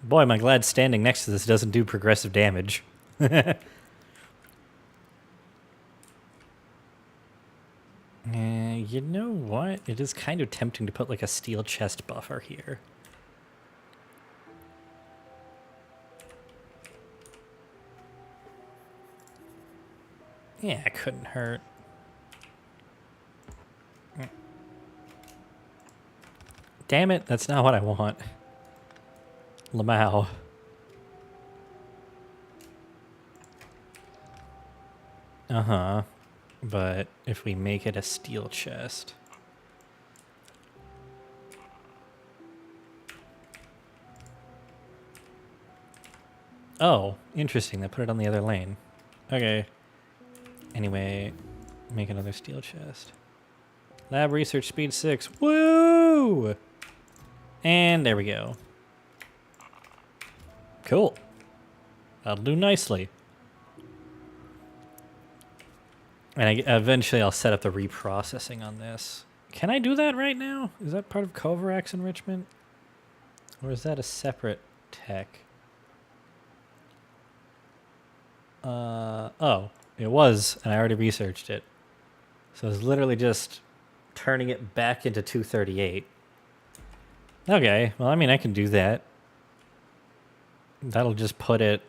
Boy, am I glad standing next to this doesn't do progressive damage. You know what? It is kind of tempting to put like a steel chest buffer here. Yeah, it couldn't hurt. Damn it, that's not what I want. Lamau. Uh-huh. But if we make it a steel chest... Oh, interesting. They put it on the other lane. Okay. Anyway, make another steel chest. Lab research speed 6. Woo! And there we go. Cool. That'll do nicely. And eventually I'll set up the reprocessing on this. Can I do that right now? Is that part of Kovrak's enrichment? Or is that a separate tech? Oh, it was, and I already researched it. So it's literally just turning it back into 238. Okay, well, I mean, I can do that. That'll just put it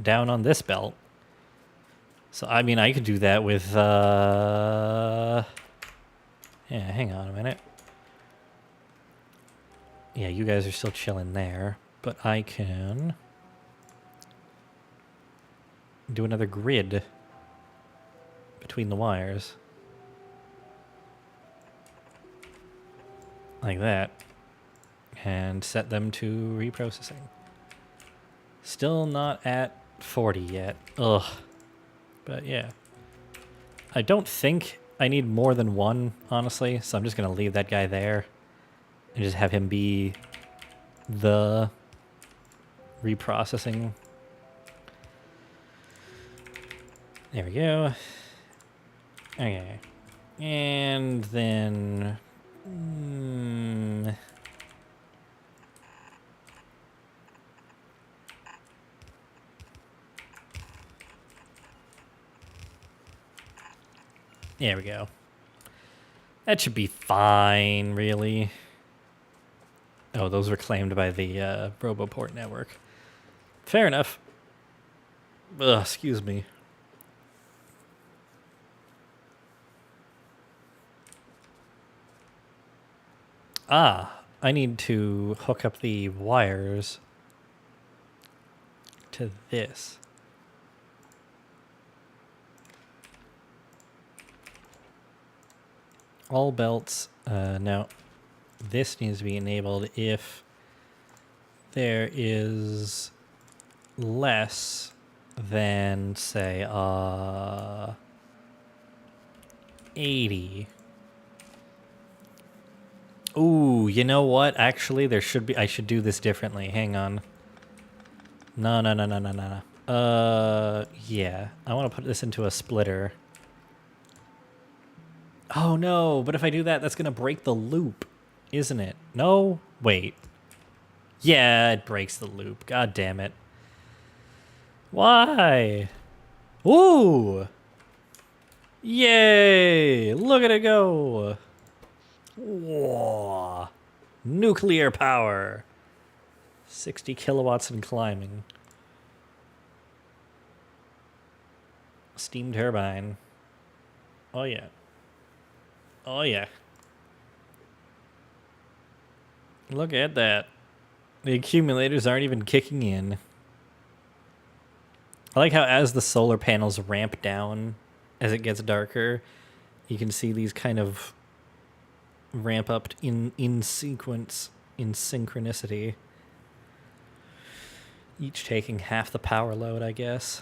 down on this belt. So, I mean, I could do that with, yeah, hang on a minute. Yeah, you guys are still chilling there, but I can do another grid between the wires. Like that. And set them to reprocessing. Still not at 40 yet. Ugh. But yeah. I don't think I need more than one, honestly, so I'm just going to leave that guy there and just have him be the reprocessing. There we go. Okay. And then... There we go. That should be fine, really. Oh, those were claimed by the Roboport network. Fair enough. Ugh, excuse me. Ah, I need to hook up the wires to this. All belts. No. This needs to be enabled if there is less than, say, 80. Ooh, you know what? Actually, there should be... I should do this differently. Hang on. No. Yeah. I want to put this into a splitter. Oh, no. But if I do that, that's going to break the loop, isn't it? No? Wait. Yeah, it breaks the loop. God damn it. Why? Ooh! Yay! Look at it go! Whoa! Nuclear power! 60 kilowatts and climbing. Steam turbine. Oh yeah. Oh yeah. Look at that. The accumulators aren't even kicking in. I like how as the solar panels ramp down as it gets darker, you can see these kind of ramp up in sequence, in synchronicity. Each taking half the power load, I guess.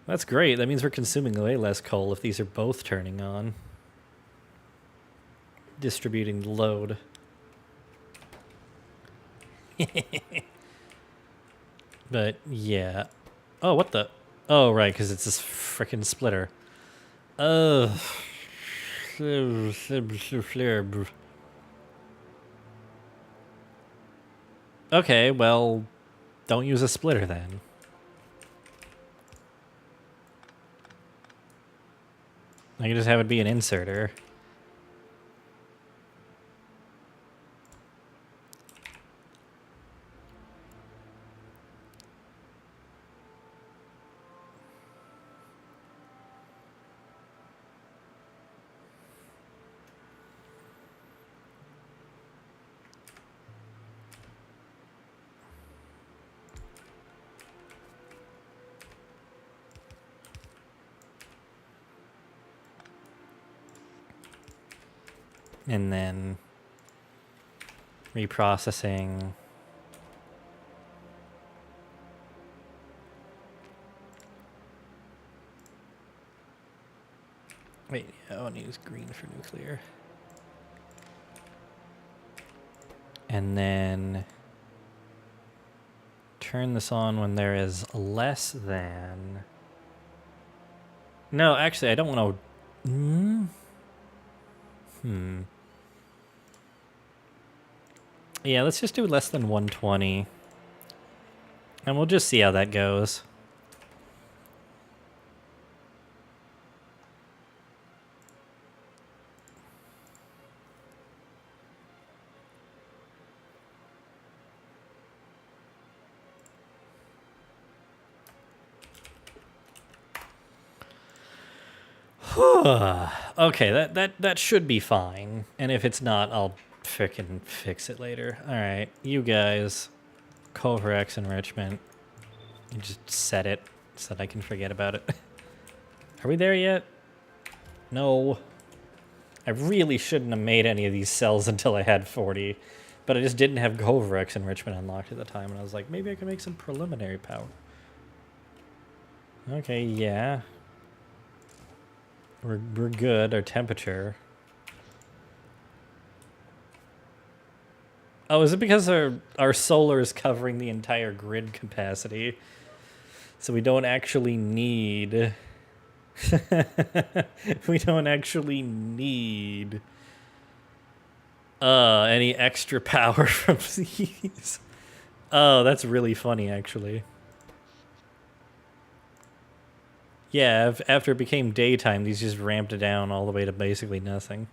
That's great. That means we're consuming way less coal if these are both turning on. Distributing the load. But, yeah. Oh, what the? Oh, right, because it's this frickin' splitter. Ugh. Okay, well, don't use a splitter then. I can just have it be an inserter. And then reprocessing. Wait, I want to use green for nuclear. And then turn this on when there is less than... No, actually, I don't want to... Yeah, let's just do less than 120. And we'll just see how that goes. Okay, that should be fine. And if it's not, I'll frickin' fix it later. Alright, you guys. Covarex enrichment. You just set it so that I can forget about it. Are we there yet? No. I really shouldn't have made any of these cells until I had 40. But I just didn't have Covarex enrichment unlocked at the time. And I was like, maybe I can make some preliminary power. Okay, yeah. We're good. Our temperature. Oh, is it because our solar is covering the entire grid capacity? So we don't actually need... we don't actually need... any extra power from these. Oh, that's really funny, actually. Yeah, after it became daytime, these just ramped down all the way to basically nothing.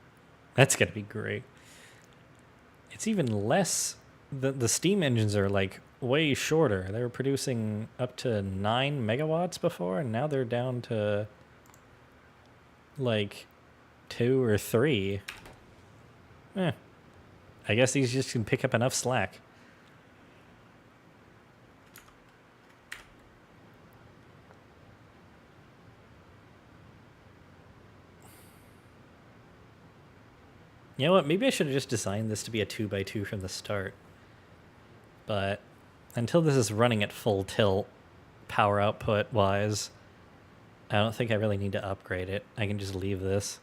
That's gonna be great. It's even less... The steam engines are, like, way shorter. They were producing up to 9 megawatts before, and now they're down to, like, 2 or 3. I guess these just can pick up enough slack. You know what? Maybe I should have just designed this to be a 2x2 from the start. But until this is running at full tilt, power output wise, I don't think I really need to upgrade it. I can just leave this.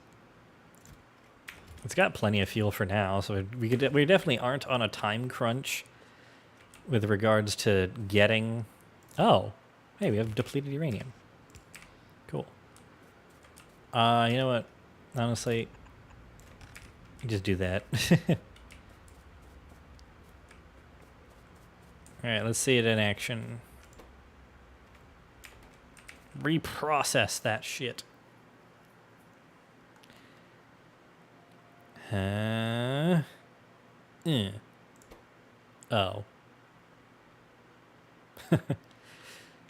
It's got plenty of fuel for now, so we definitely aren't on a time crunch with regards to getting... Oh, hey, we have depleted uranium. Cool. You know what? Honestly, just do that. Alright, let's see it in action. Reprocess that shit. Oh.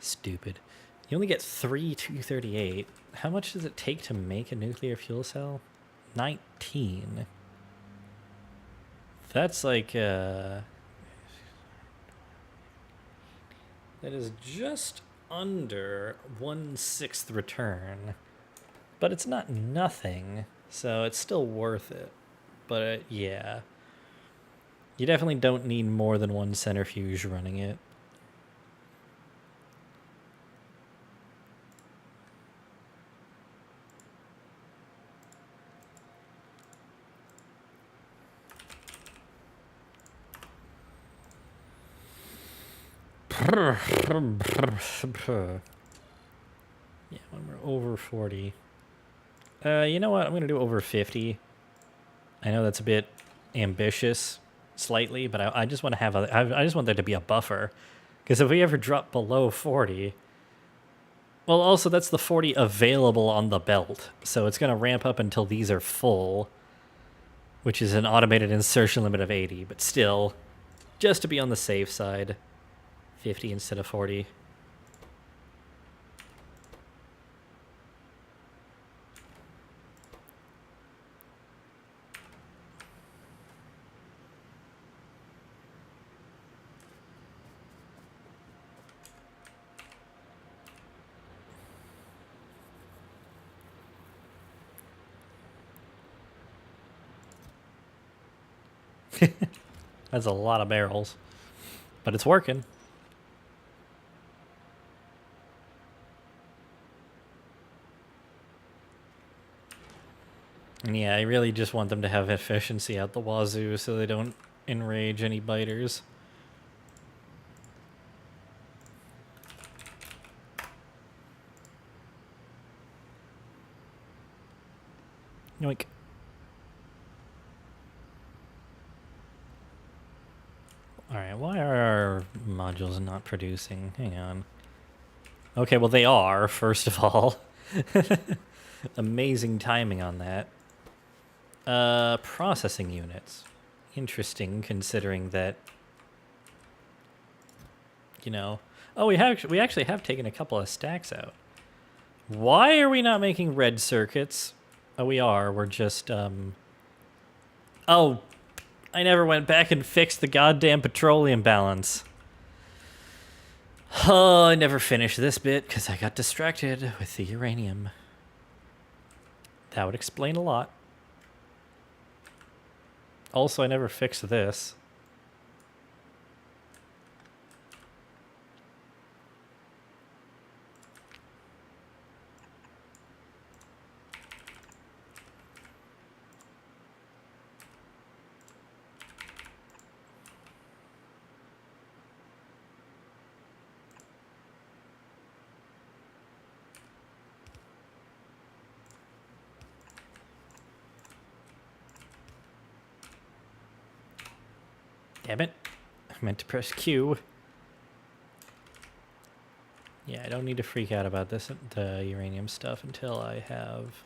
Stupid. You only get 3 238. How much does it take to make a nuclear fuel cell? 19. That's like, that is just under 1/6 return. But it's not nothing, so it's still worth it. But, yeah. You definitely don't need more than one centrifuge running it. Yeah, when we're over 40. You know what? I'm going to do over 50. I know that's a bit ambitious, slightly, but I just want to have I just want there to be a buffer. Because if we ever drop below 40... Well, also, that's the 40 available on the belt. So it's going to ramp up until these are full, which is an automated insertion limit of 80. But still, just to be on the safe side, 50 instead of 40. That's a lot of barrels, but it's working. And yeah, I really just want them to have efficiency out the wazoo so they don't enrage any biters. Yoink. Alright, why are our modules not producing? Hang on. Okay, well they are, first of all. Amazing timing on that. Processing units. Interesting, considering that, you know... Oh, we actually have taken a couple of stacks out. Why are we not making red circuits? Oh, we are. We're just, Oh, I never went back and fixed the goddamn petroleum balance. Oh, I never finished this bit because I got distracted with the uranium. That would explain a lot. Also, I never fixed this. Damn it. I meant to press Q. Yeah, I don't need to freak out about this, the uranium stuff, until I have...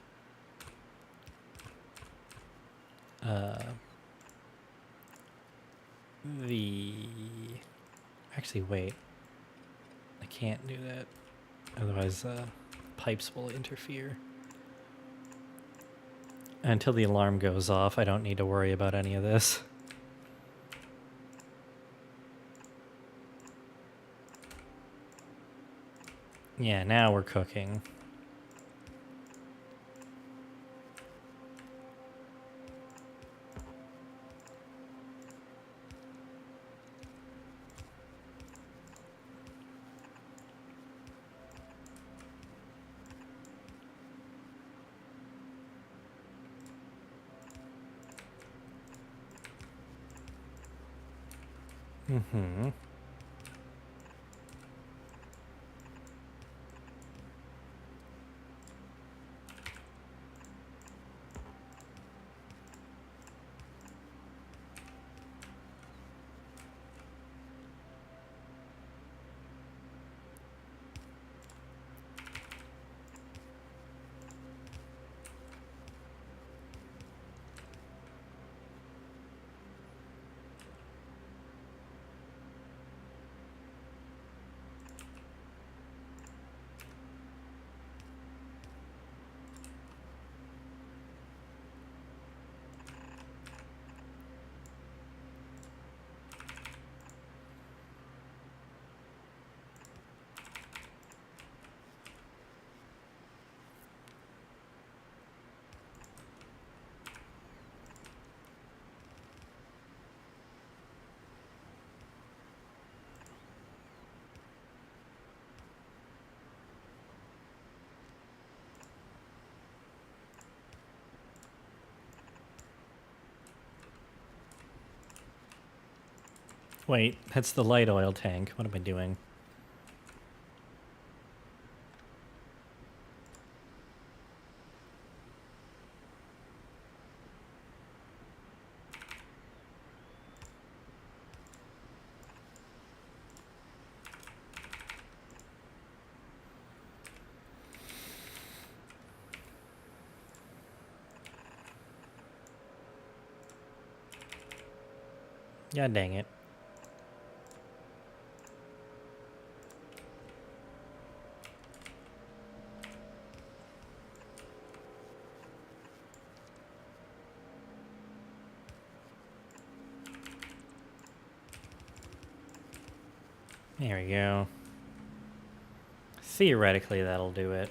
Actually, wait. I can't do that. Otherwise, pipes will interfere. Until the alarm goes off, I don't need to worry about any of this. Yeah, now we're cooking. Mm-hmm. Wait, that's the light oil tank. What am I doing? God dang it. There we go. Theoretically, that'll do it.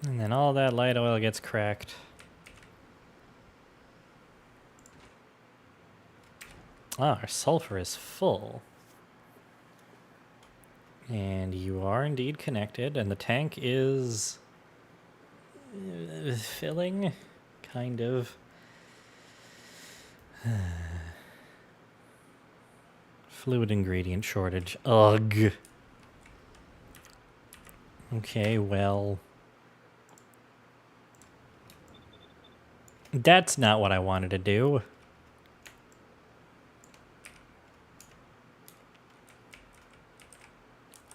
And then all that light oil gets cracked. Ah, our sulfur is full. And you are indeed connected, and the tank is filling, kind of. Fluid ingredient shortage. Ugh. Okay, well. That's not what I wanted to do.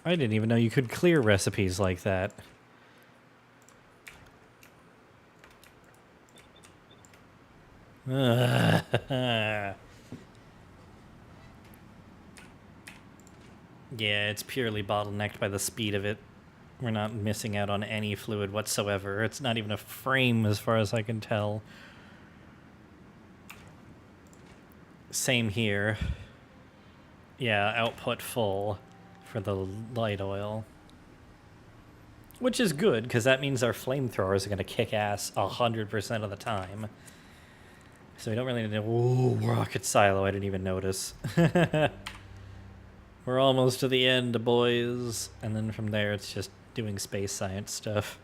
I didn't even know you could clear recipes like that. Yeah, it's purely bottlenecked by the speed of it. We're not missing out on any fluid whatsoever. It's not even a frame as far as I can tell. Same here. Yeah, output full for the light oil. Which is good, because that means our flamethrowers are going to kick ass 100% of the time. So we don't really need to... Ooh, rocket silo, I didn't even notice. We're almost to the end, boys. And then from there, it's just doing space science stuff.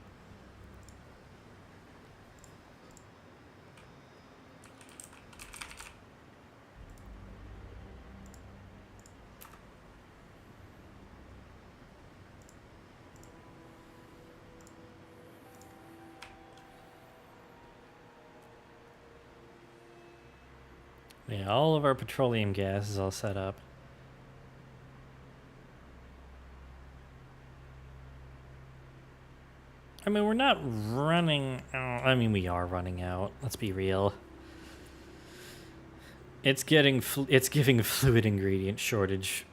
Yeah, all of our petroleum gas is all set up. I mean, we're not running out. I mean, we are running out. Let's be real. It's giving fluid ingredient shortage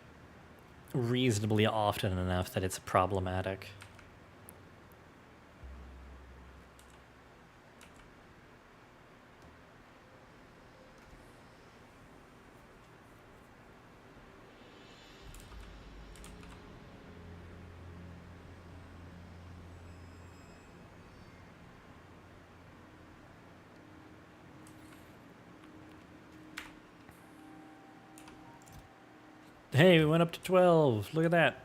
reasonably often enough that it's problematic. Hey, we went up to 12. Look at that.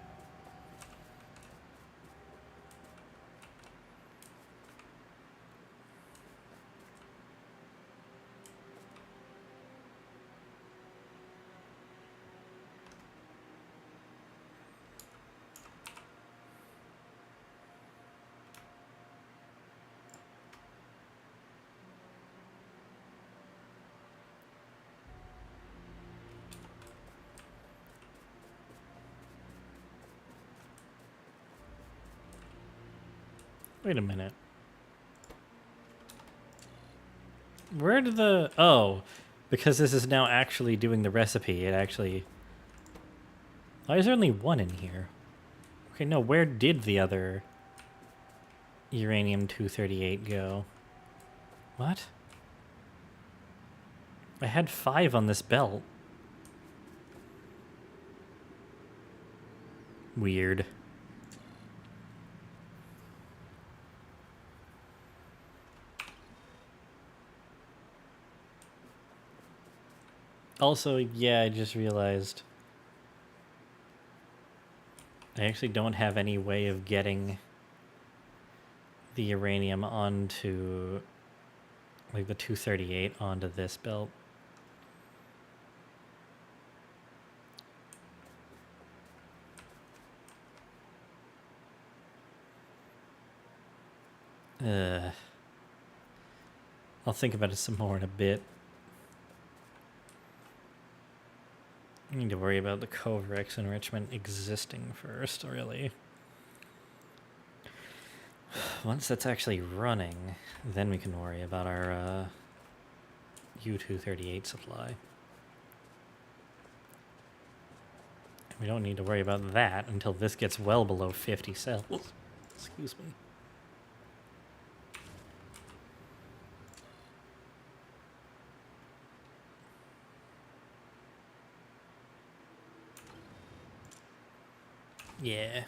Wait a minute. Where did the... Oh, because this is now actually doing the recipe, it actually... Why is there only one in here? Okay, no, where did the other uranium-238 go? What? I had 5 on this belt. Weird. Also, yeah, I just realized I actually don't have any way of getting the uranium onto, like, the 238 onto this belt. I'll think about it some more in a bit. I need to worry about the Covrex enrichment existing first, really. Once that's actually running, then we can worry about our U-238 supply. We don't need to worry about that until this gets well below 50 cells. Excuse me. Yeah.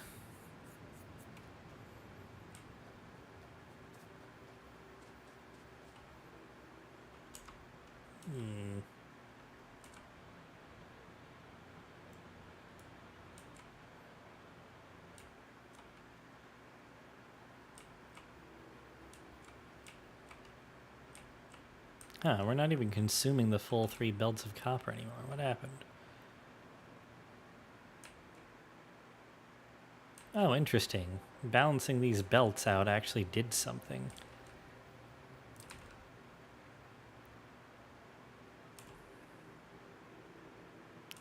Huh, we're not even consuming the full 3 belts of copper anymore. What happened? Oh, interesting. Balancing these belts out actually did something.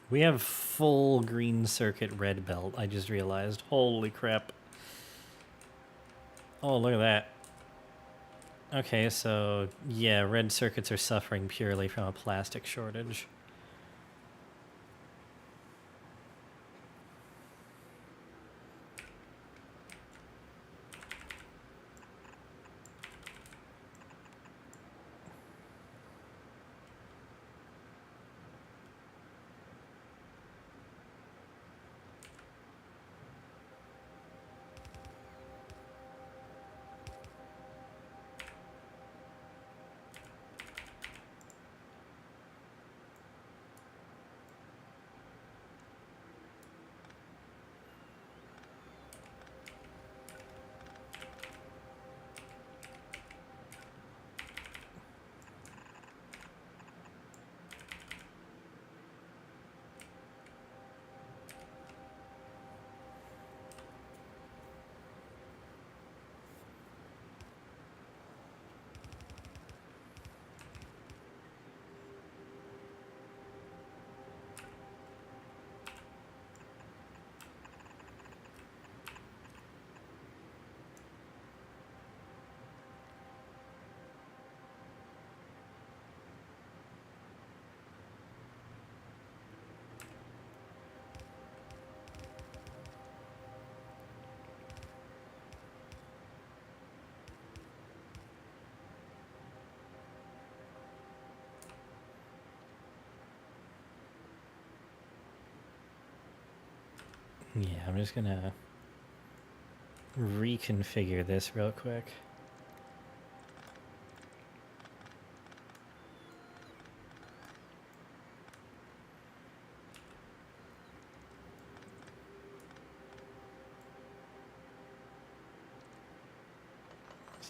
We have full green circuit red belt, I just realized. Holy crap. Oh, look at that. Okay, so yeah, red circuits are suffering purely from a plastic shortage. Yeah, I'm just gonna reconfigure this real quick.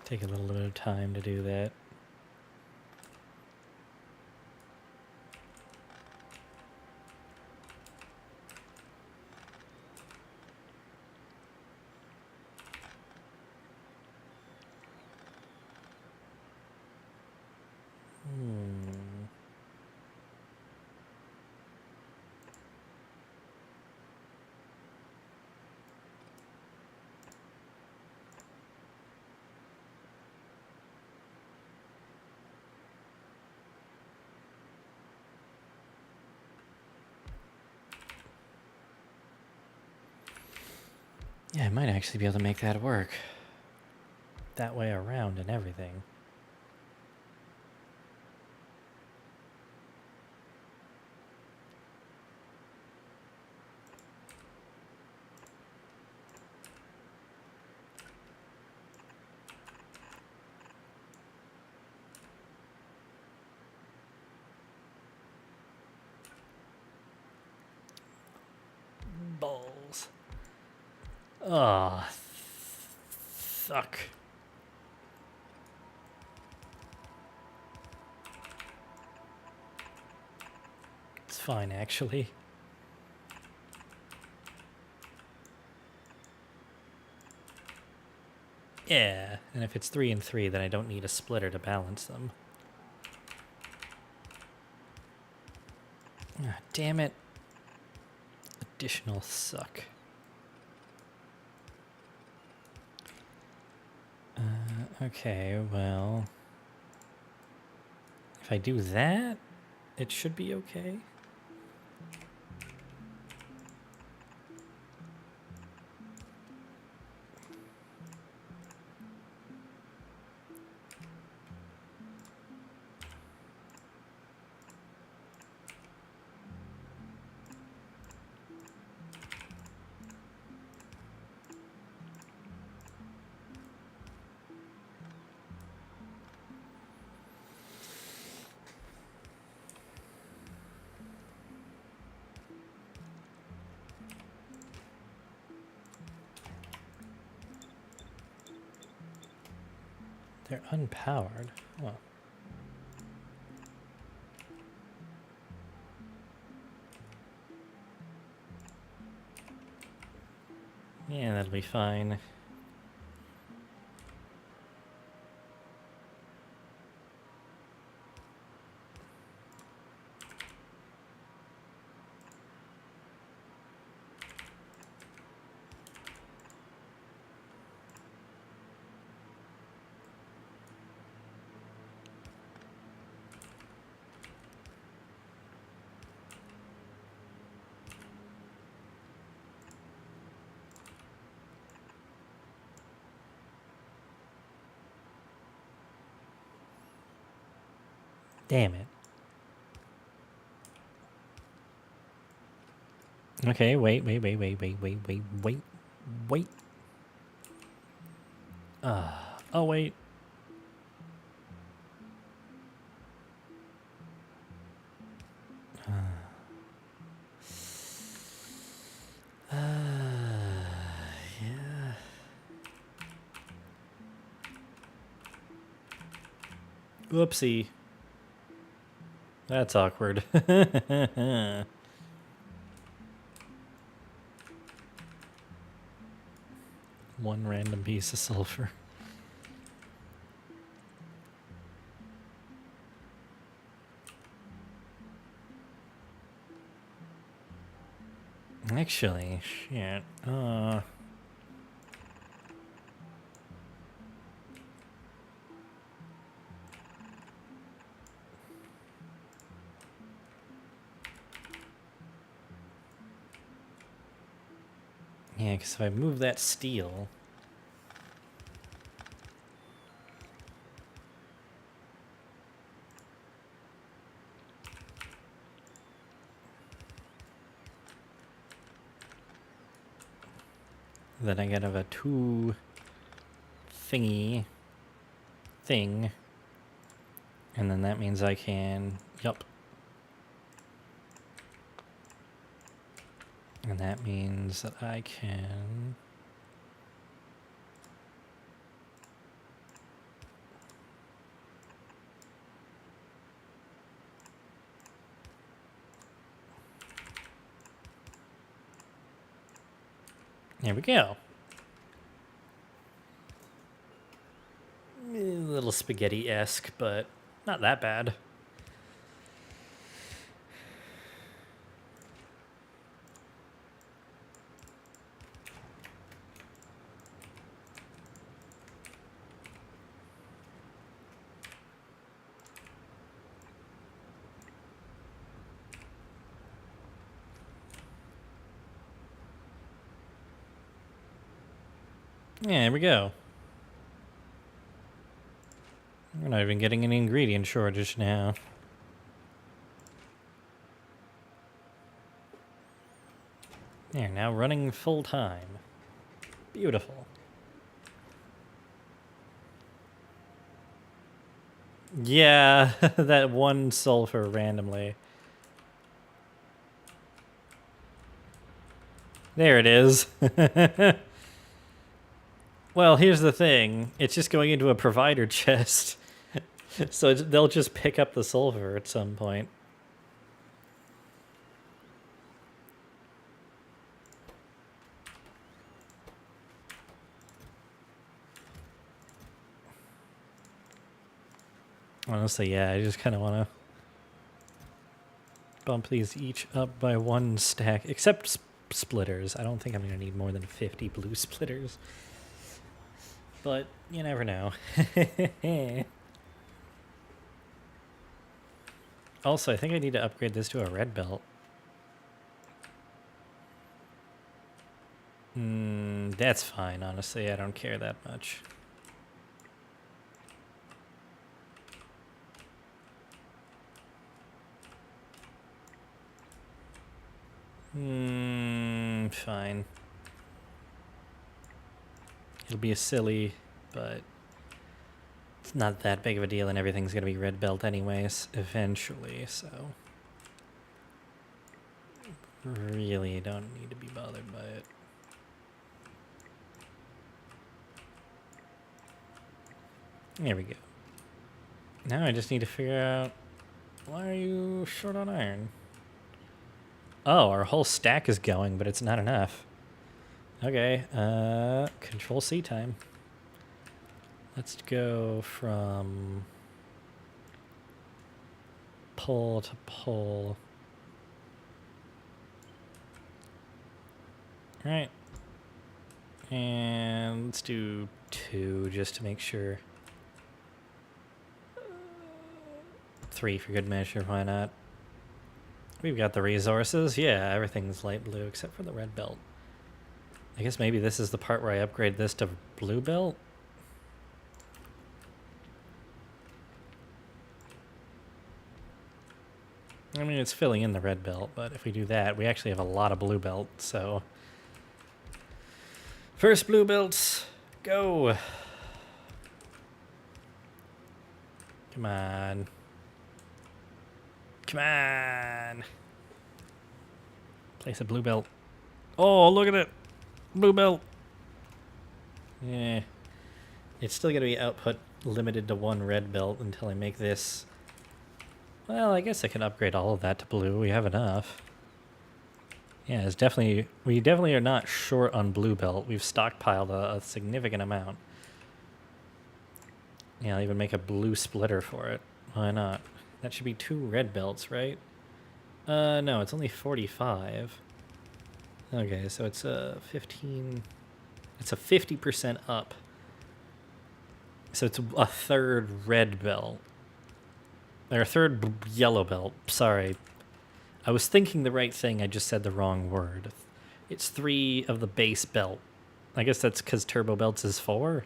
Take a little bit of time to do that. Yeah, I might actually be able to make that work. That way around and everything. Balls. Oh, fuck. It's fine, actually. Yeah, and if it's 3 and 3, then I don't need a splitter to balance them. Ah, damn it. Additional suck. Okay, well... If I do that, it should be okay. They're unpowered. Oh. Yeah, that'll be fine. Damn it. Okay, wait. Oh, wait. Yeah. Whoopsie. That's awkward. One random piece of sulfur. Actually, shit. Yeah, because if I move that steel... Then I get a 2 thingy thing. And then that means I can... Yup. And that means that I can... There we go. A little spaghetti-esque, but not that bad. Yeah, there we go. We're not even getting any ingredient shortage now. There, now running full time. Beautiful. Yeah, that one sulfur randomly. There it is. Well, here's the thing. It's just going into a provider chest. So they'll just pick up the sulfur at some point. Honestly, yeah, I just kind of want to bump these each up by one stack. Except splitters. I don't think I'm going to need more than 50 blue splitters. But you never know. Also, I think I need to upgrade this to a red belt. That's fine, honestly. I don't care that much. Fine. It'll be a silly, but it's not that big of a deal, and everything's gonna be red belt anyways, eventually, so really don't need to be bothered by it. There we go. Now I just need to figure out, why are you short on iron? Oh, our whole stack is going, but it's not enough. Okay, Control C time. Let's go from pull to pull. All right. And let's do 2 just to make sure. 3 for good measure, why not? We've got the resources. Yeah, everything's light blue except for the red belt. I guess maybe this is the part where I upgrade this to blue belt? I mean, it's filling in the red belt, but if we do that, we actually have a lot of blue belt, so... First blue belts, go! Come on. Come on! Place a blue belt. Oh, look at it! Blue belt! Yeah. It's still going to be output limited to 1 red belt until I make this. Well, I guess I can upgrade all of that to blue. We have enough. Yeah, it's definitely... We definitely are not short on blue belt. We've stockpiled a significant amount. Yeah, I'll even make a blue splitter for it. Why not? That should be 2 red belts, right? No, it's only 45. Okay, so it's a 15... It's a 50% up. So it's a third red belt. Or a third yellow belt. Sorry. I was thinking the right thing, I just said the wrong word. It's 3 of the base belt. I guess that's because turbo belts is 4.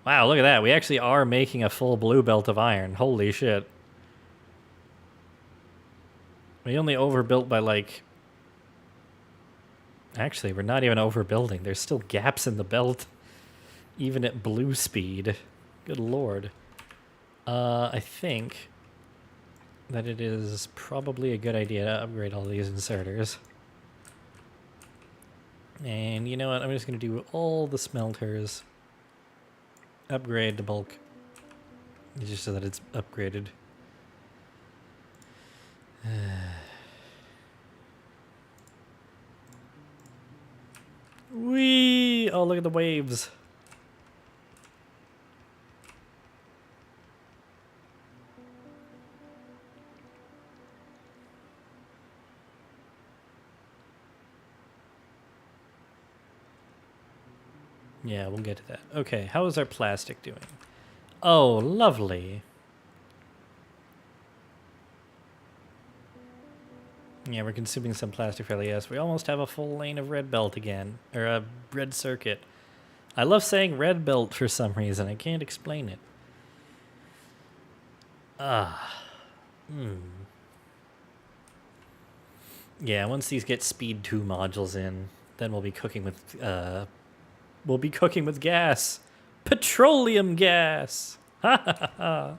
Wow, look at that. We actually are making a full blue belt of iron. Holy shit. We only overbuilt by like... Actually, we're not even overbuilding. There's still gaps in the belt. Even at blue speed. Good lord. I think that it is probably a good idea to upgrade all these inserters. And you know what? I'm just going to do all the smelters. Upgrade to bulk. Just so that it's upgraded. Whee! Oh, look at the waves. Yeah, we'll get to that. Okay, how is our plastic doing? Oh, lovely. Yeah, we're consuming some plastic fairly. Yes, we almost have a full lane of red belt again. Or a red circuit. I love saying red belt for some reason. I can't explain it. Yeah, once these get speed 2 modules in, then we'll be cooking with gas. Petroleum gas. Ha ha ha.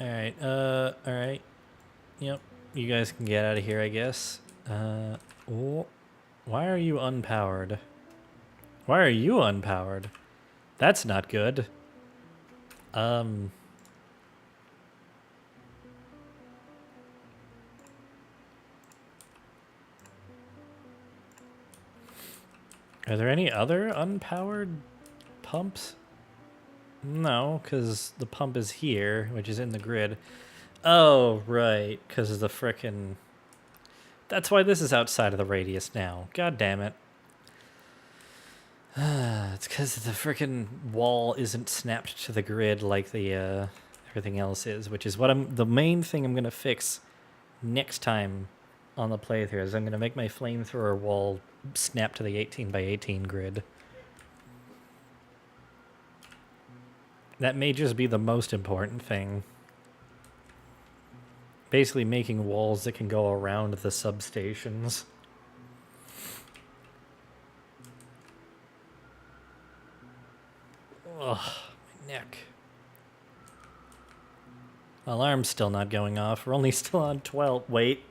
Alright. Yep. You guys can get out of here, I guess. Oh. Why are you unpowered? Why are you unpowered? That's not good. Are there any other unpowered pumps? No, because the pump is here, which is in the grid. Oh, right, because of the frickin'... That's why this is outside of the radius now. God damn it. It's because the frickin' wall isn't snapped to the grid like the everything else is, which is what the main thing I'm gonna fix next time on the playthrough is I'm gonna make my flamethrower wall snap to the 18x18 grid. That may just be the most important thing. Basically making walls that can go around the substations. Ugh, my neck. Alarm's still not going off. We're only still on 12. Wait,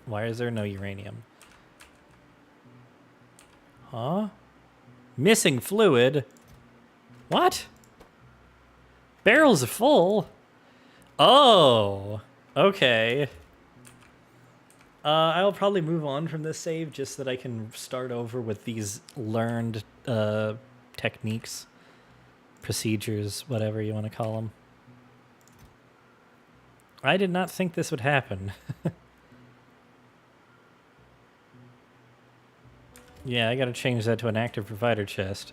why is there no uranium? Huh? Missing fluid? What? Barrels are full? Oh, okay. I'll probably move on from this save just so that I can start over with these learned techniques, procedures, whatever you want to call them. I did not think this would happen. Yeah, I gotta change that to an active provider chest.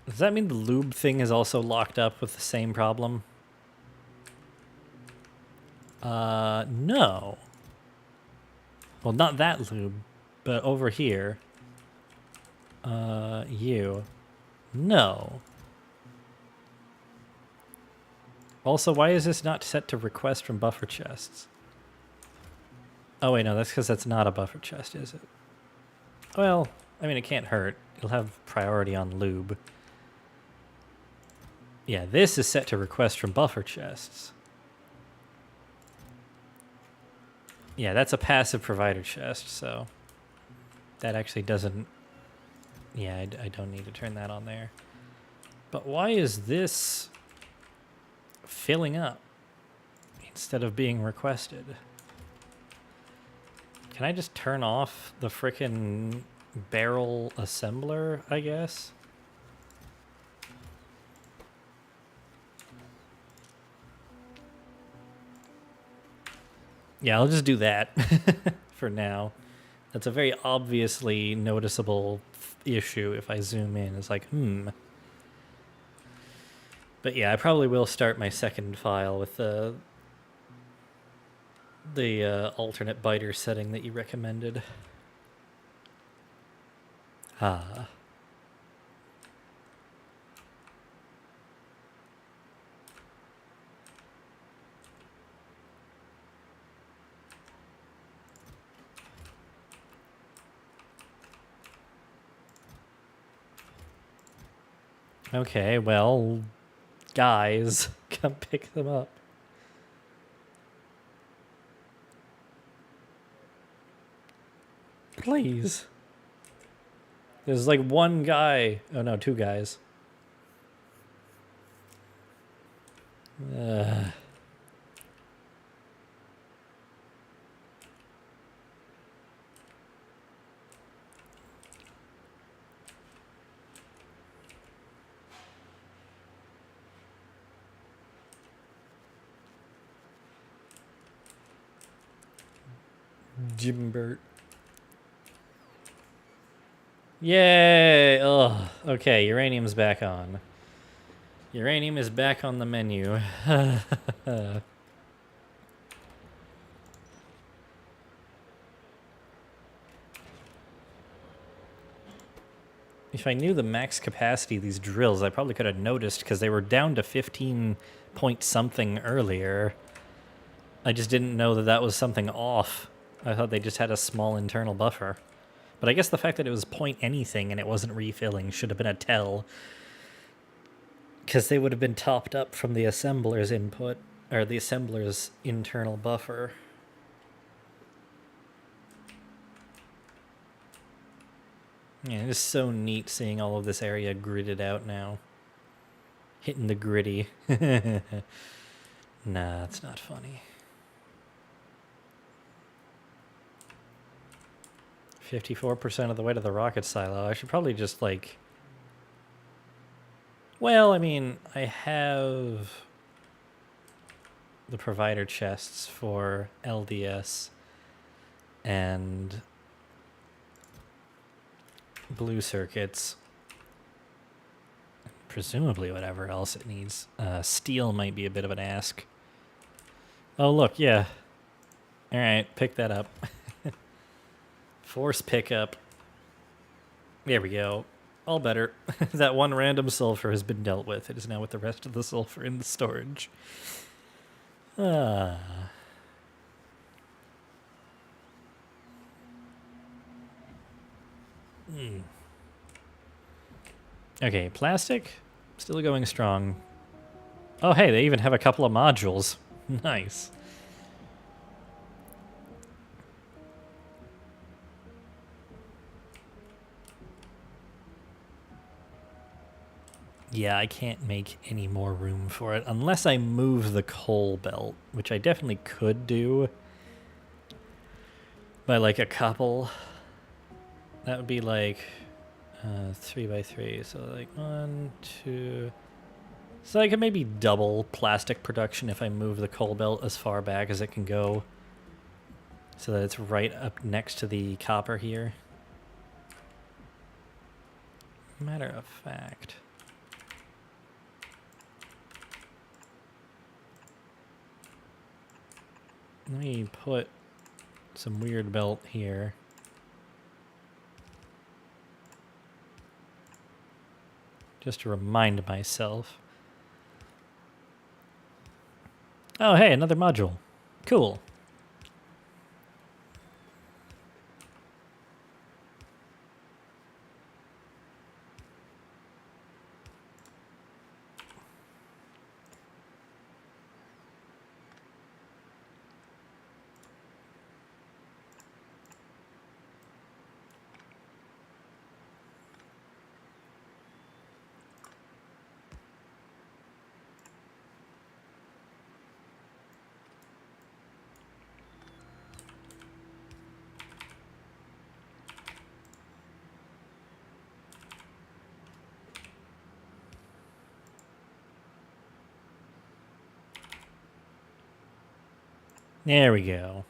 Does that mean the lube thing is also locked up with the same problem? No. Well, not that lube, but over here. You. No. Also, why is this not set to request from buffer chests? Oh, wait, no, that's because that's not a buffer chest, is it? Well, I mean, it can't hurt. It'll have priority on lube. Yeah, this is set to request from buffer chests. Yeah, that's a passive provider chest, so that actually doesn't... Yeah, I don't need to turn that on there. But why is this filling up instead of being requested? Can I just turn off the frickin' barrel assembler, I guess? Yeah, I'll just do that for now. That's a very obviously noticeable issue if I zoom in. It's like, But yeah, I probably will start my second file with the alternate biter setting that you recommended. Ah. Okay, well, guys, come pick them up. Please. There's like one guy. Oh no, two guys. Jimbert. Yay! Oh, okay, uranium's back on. Uranium is back on the menu. If I knew the max capacity of these drills, I probably could have noticed because they were down to 15 point something earlier. I just didn't know that that was something off. I thought they just had a small internal buffer. But I guess the fact that it was point anything and it wasn't refilling should have been a tell. Because they would have been topped up from the assembler's input, or the assembler's internal buffer. Yeah, it's so neat seeing all of this area gridded out now. Hitting the gritty. Nah, it's not funny. 54% of the way to the rocket silo. I should probably just, like... Well, I mean, I have the provider chests for LDS and blue circuits. Presumably whatever else it needs. Steel might be a bit of an ask. Oh, look, yeah. Alright, pick that up. Force pickup. There we go. All better. That one random sulfur has been dealt with. It is now with the rest of the sulfur in the storage. Ah. Okay, plastic. Still going strong. Oh, hey, they even have a couple of modules. Nice. Yeah, I can't make any more room for it unless I move the coal belt, which I definitely could do by like a couple. That would be like 3 by 3, so like 1, 2. So I could maybe double plastic production if I move the coal belt as far back as it can go, so that it's right up next to the copper here. Matter of fact. Let me put some weird belt here. Just to remind myself. Oh, hey, another module. Cool. There we go.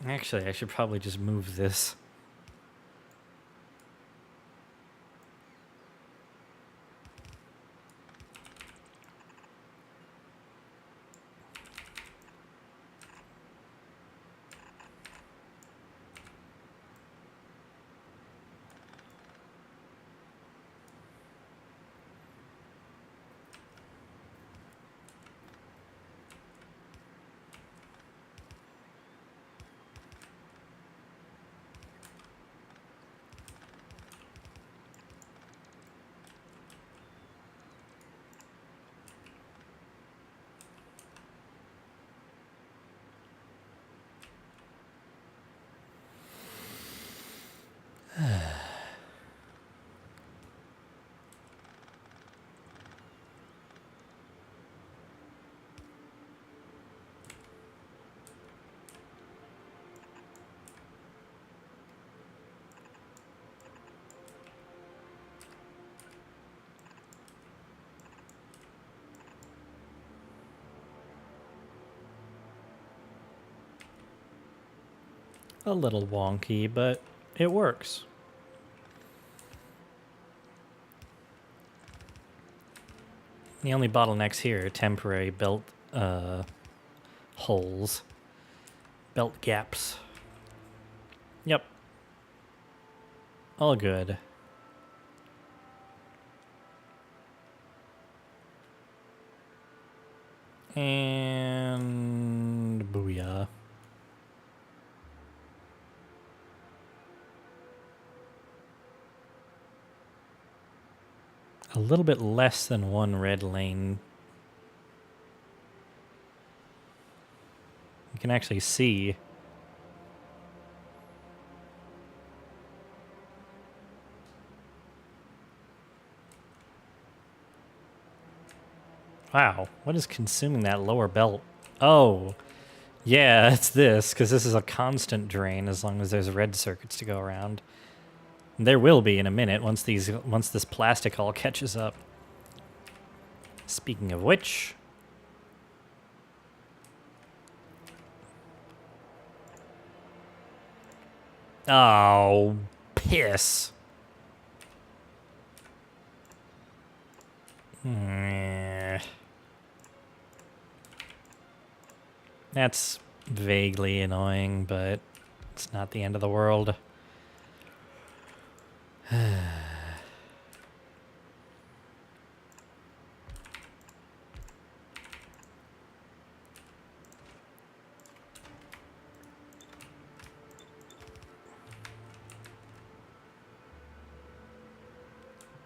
Actually, I should probably just move this. A little wonky, but it works. The only bottlenecks here are temporary belt holes, belt gaps. Yep. All good. And booyah. A little bit less than one red lane. You can actually see. Wow, what is consuming that lower belt? Oh, yeah, it's this, because this is a constant drain as long as there's red circuits to go around. There will be in a minute once this plastic all catches up. Speaking of which, oh, piss. That's vaguely annoying, but it's not the end of the world.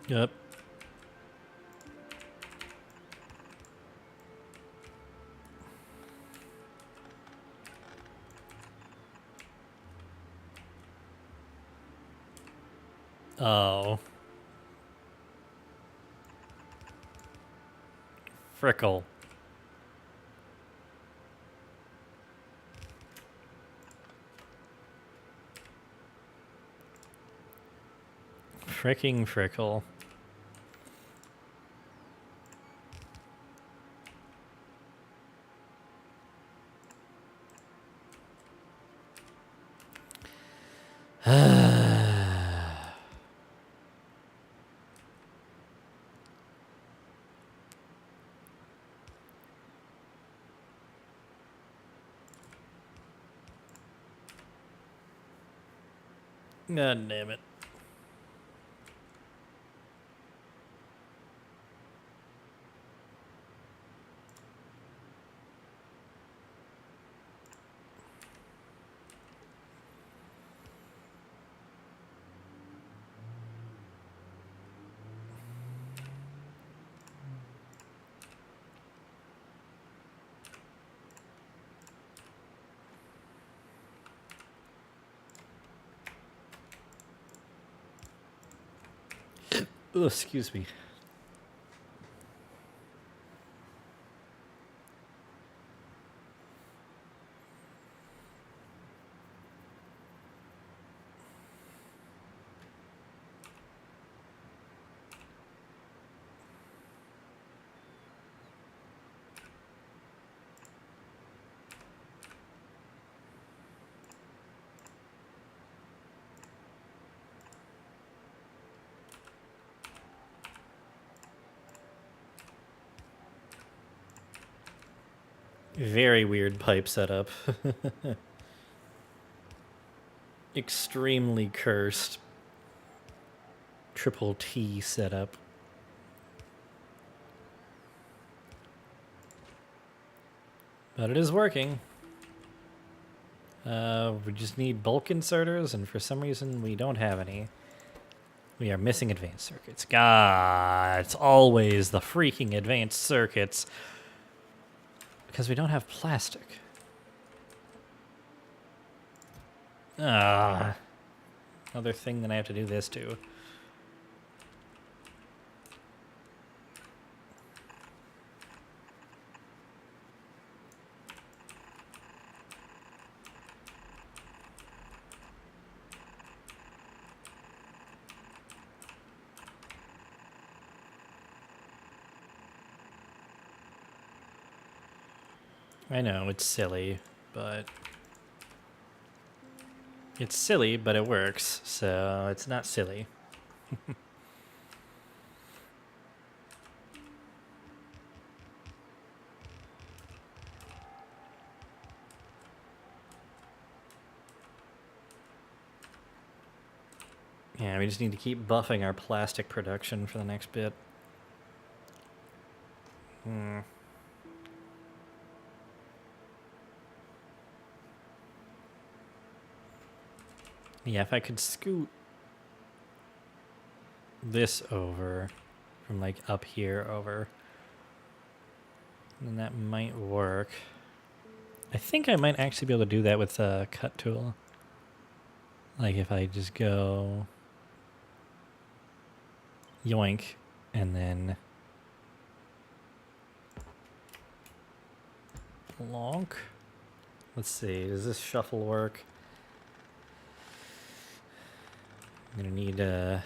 Yep. Oh. Frickle. Fricking frickle. God damn it. Oh, excuse me. Very weird pipe setup. Extremely cursed. Triple T setup. But it is working. We just need bulk inserters, and for some reason we don't have any. We are missing advanced circuits. God, it's always the freaking advanced circuits. Because we don't have plastic. Ah. other thing that I have to do this to. I know, it's silly, but... It's silly, but it works, so it's not silly. Yeah, we just need to keep buffing our plastic production for the next bit. Yeah, if I could scoot this over from like up here over, then that might work. I think I might actually be able to do that with a cut tool. Like if I just go yoink and then plonk. Let's see, does this shuffle work? I'm gonna need oh.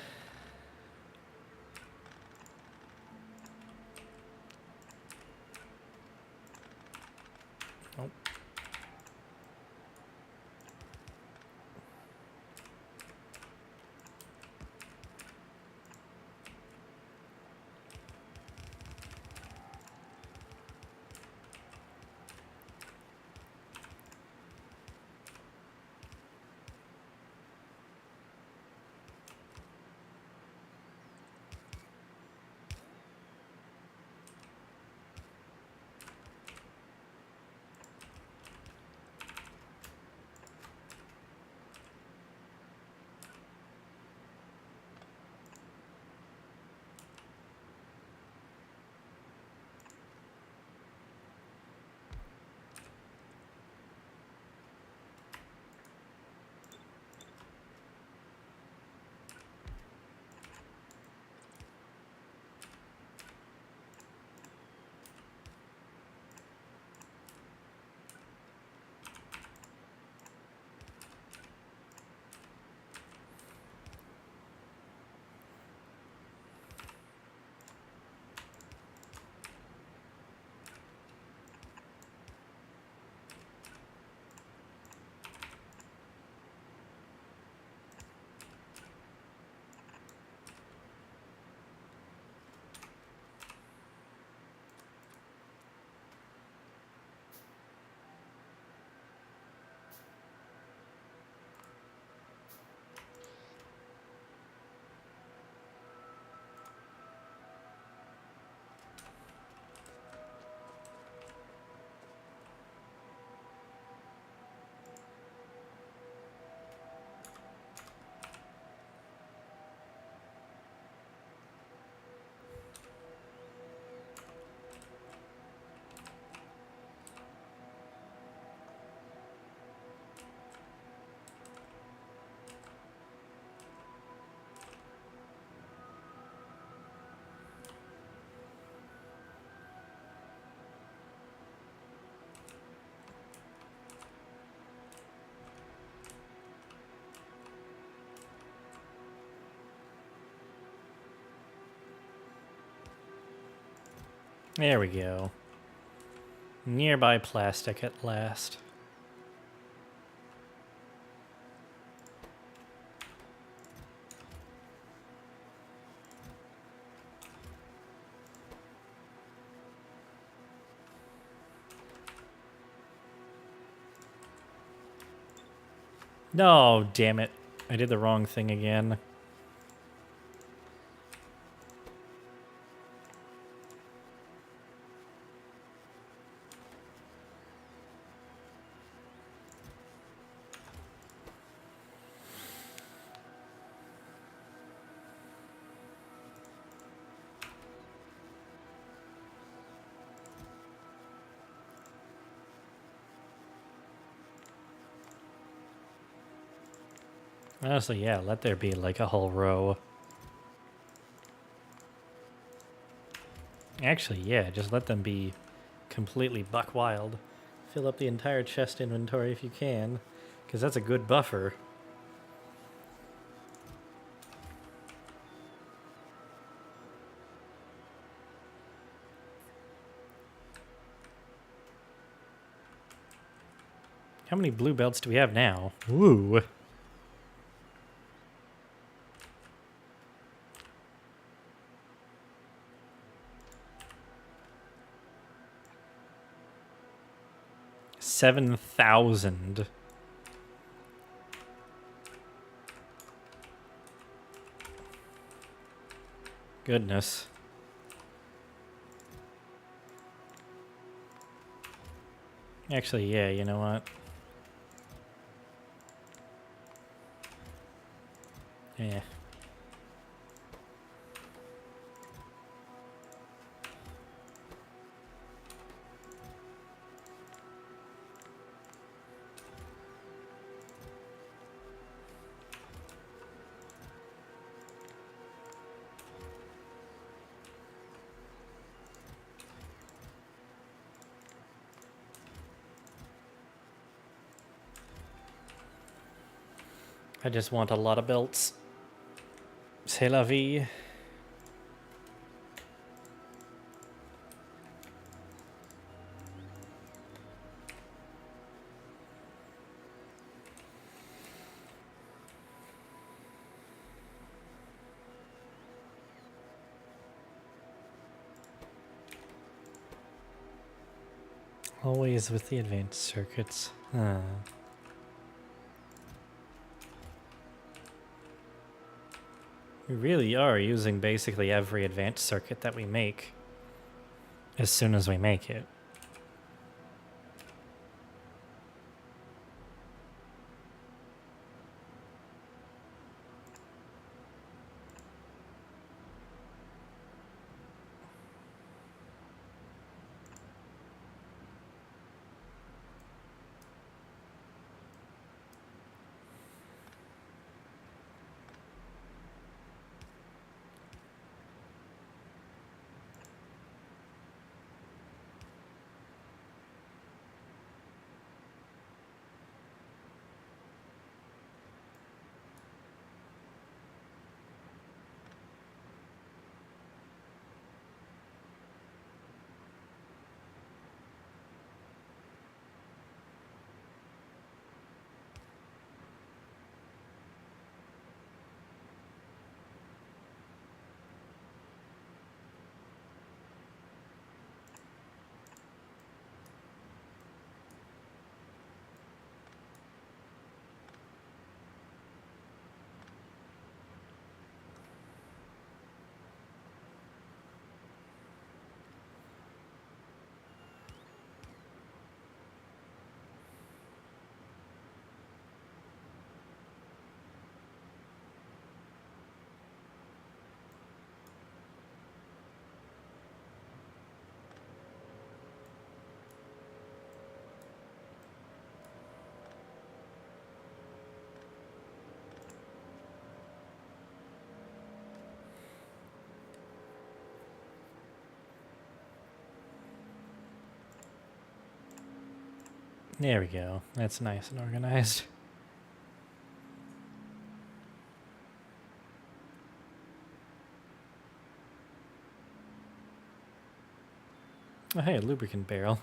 There we go. Nearby plastic at last. No, damn it. I did the wrong thing again. Honestly, yeah, let there be like a whole row. Actually, yeah, just let them be completely buck wild. Fill up the entire chest inventory if you can, because that's a good buffer. How many blue belts do we have now? Ooh. $7,000. Goodness. Actually, yeah, you know what? Yeah. I just want a lot of belts. C'est la vie. Always with the advanced circuits. We really are using basically every advanced circuit that we make as soon as we make it. There we go. That's nice and organized. Oh, hey, a lubricant barrel.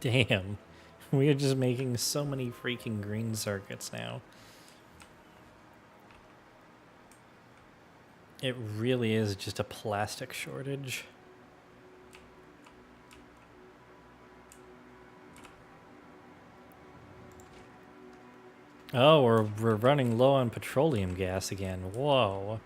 Damn. We are just making so many freaking green circuits now. It really is just a plastic shortage. Oh, we're running low on petroleum gas again. Whoa.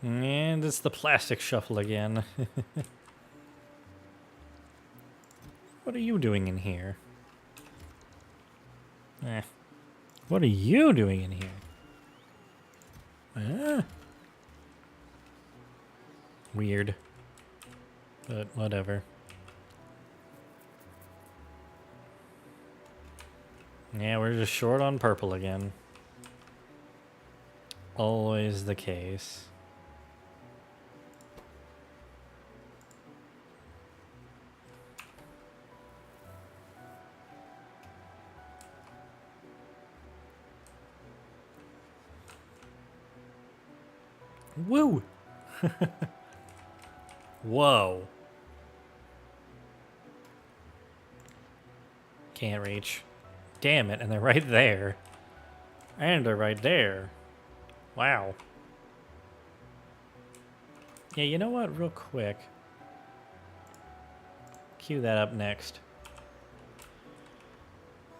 And it's the plastic shuffle again. What are you doing in here? Eh. What are you doing in here? Weird. But whatever. Yeah, we're just short on purple again. Always the case. Woo! Whoa. Can't reach. Damn it, and they're right there. And they're right there. Wow. Yeah, you know what? Real quick. Cue that up next.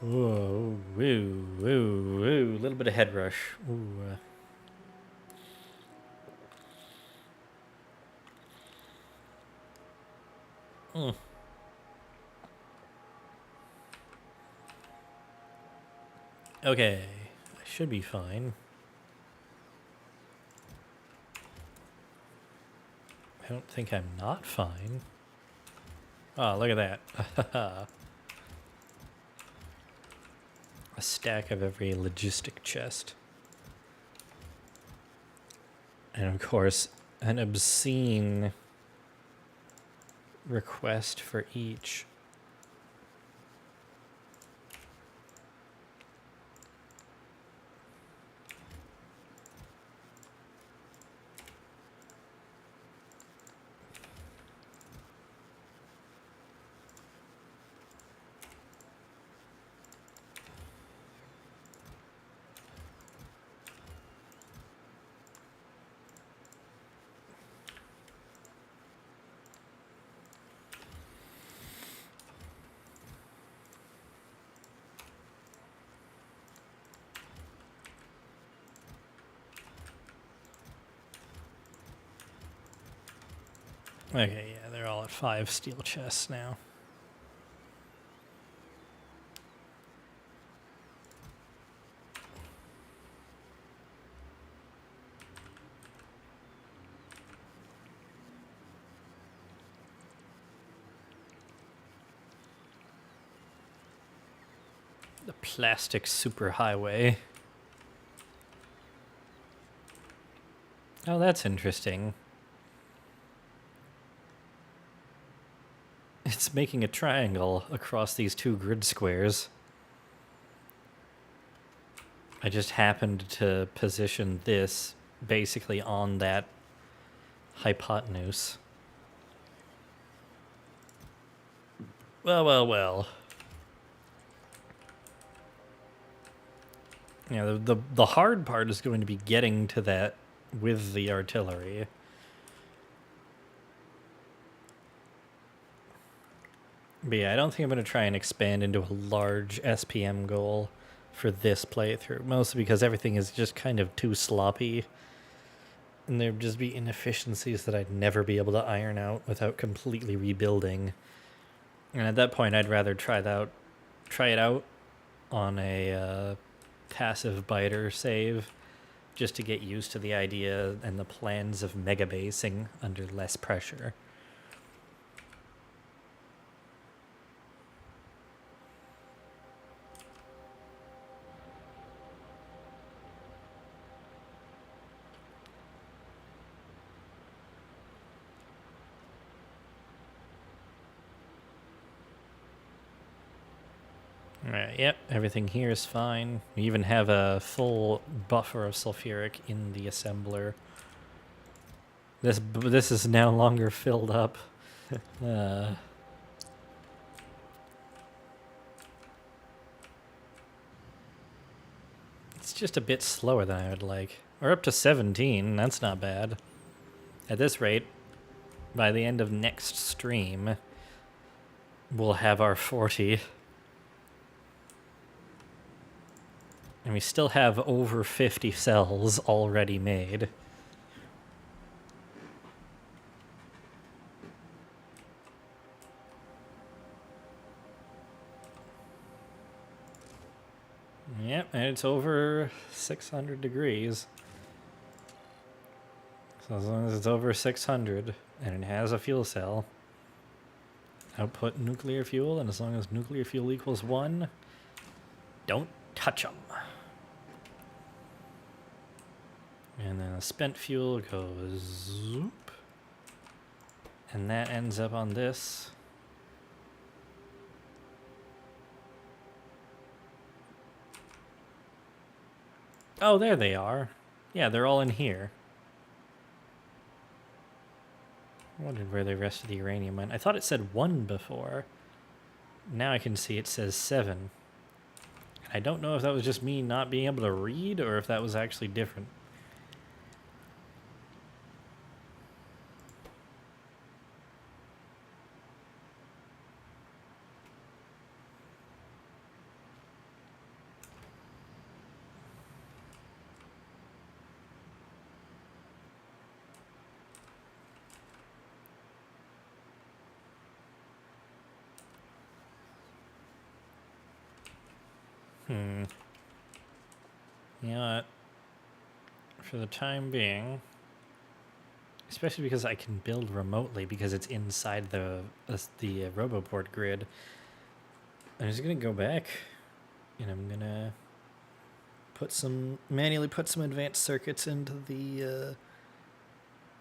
Whoa, woo, woo, woo. A little bit of head rush. Ooh. Okay, I should be fine. I don't think I'm not fine. Oh, look at that. A stack of every logistic chest. And of course, an obscene request for each. Okay, yeah, they're all at 5 steel chests now. The plastic superhighway. Oh, that's interesting. It's making a triangle across these 2 grid squares. I just happened to position this basically on that hypotenuse. Well, well, well. Yeah, the hard part is going to be getting to that with the artillery. But yeah, I don't think I'm going to try and expand into a large SPM goal for this playthrough, mostly because everything is just kind of too sloppy. And there'd just be inefficiencies that I'd never be able to iron out without completely rebuilding. And at that point, I'd rather try it out on a passive biter save, just to get used to the idea and the plans of mega basing under less pressure. Alright, yep, everything here is fine. We even have a full buffer of sulfuric in the assembler. This is no longer filled up. It's just a bit slower than I would like. We're up to 17, that's not bad. At this rate, by the end of next stream, we'll have our 40. And we still have over 50 cells already made. Yep, and it's over 600 degrees. So as long as it's over 600 and it has a fuel cell, output nuclear fuel, and as long as nuclear fuel equals 1, don't touch them. And then the spent fuel goes zoop. And that ends up on this. Oh, there they are. Yeah, they're all in here. I wondered where the rest of the uranium went. I thought it said 1 before. Now I can see it says 7. I don't know if that was just me not being able to read or if that was actually different. You know what? For the time being, especially because I can build remotely because it's inside the Roboport grid, I'm just gonna go back and I'm gonna manually put some advanced circuits into the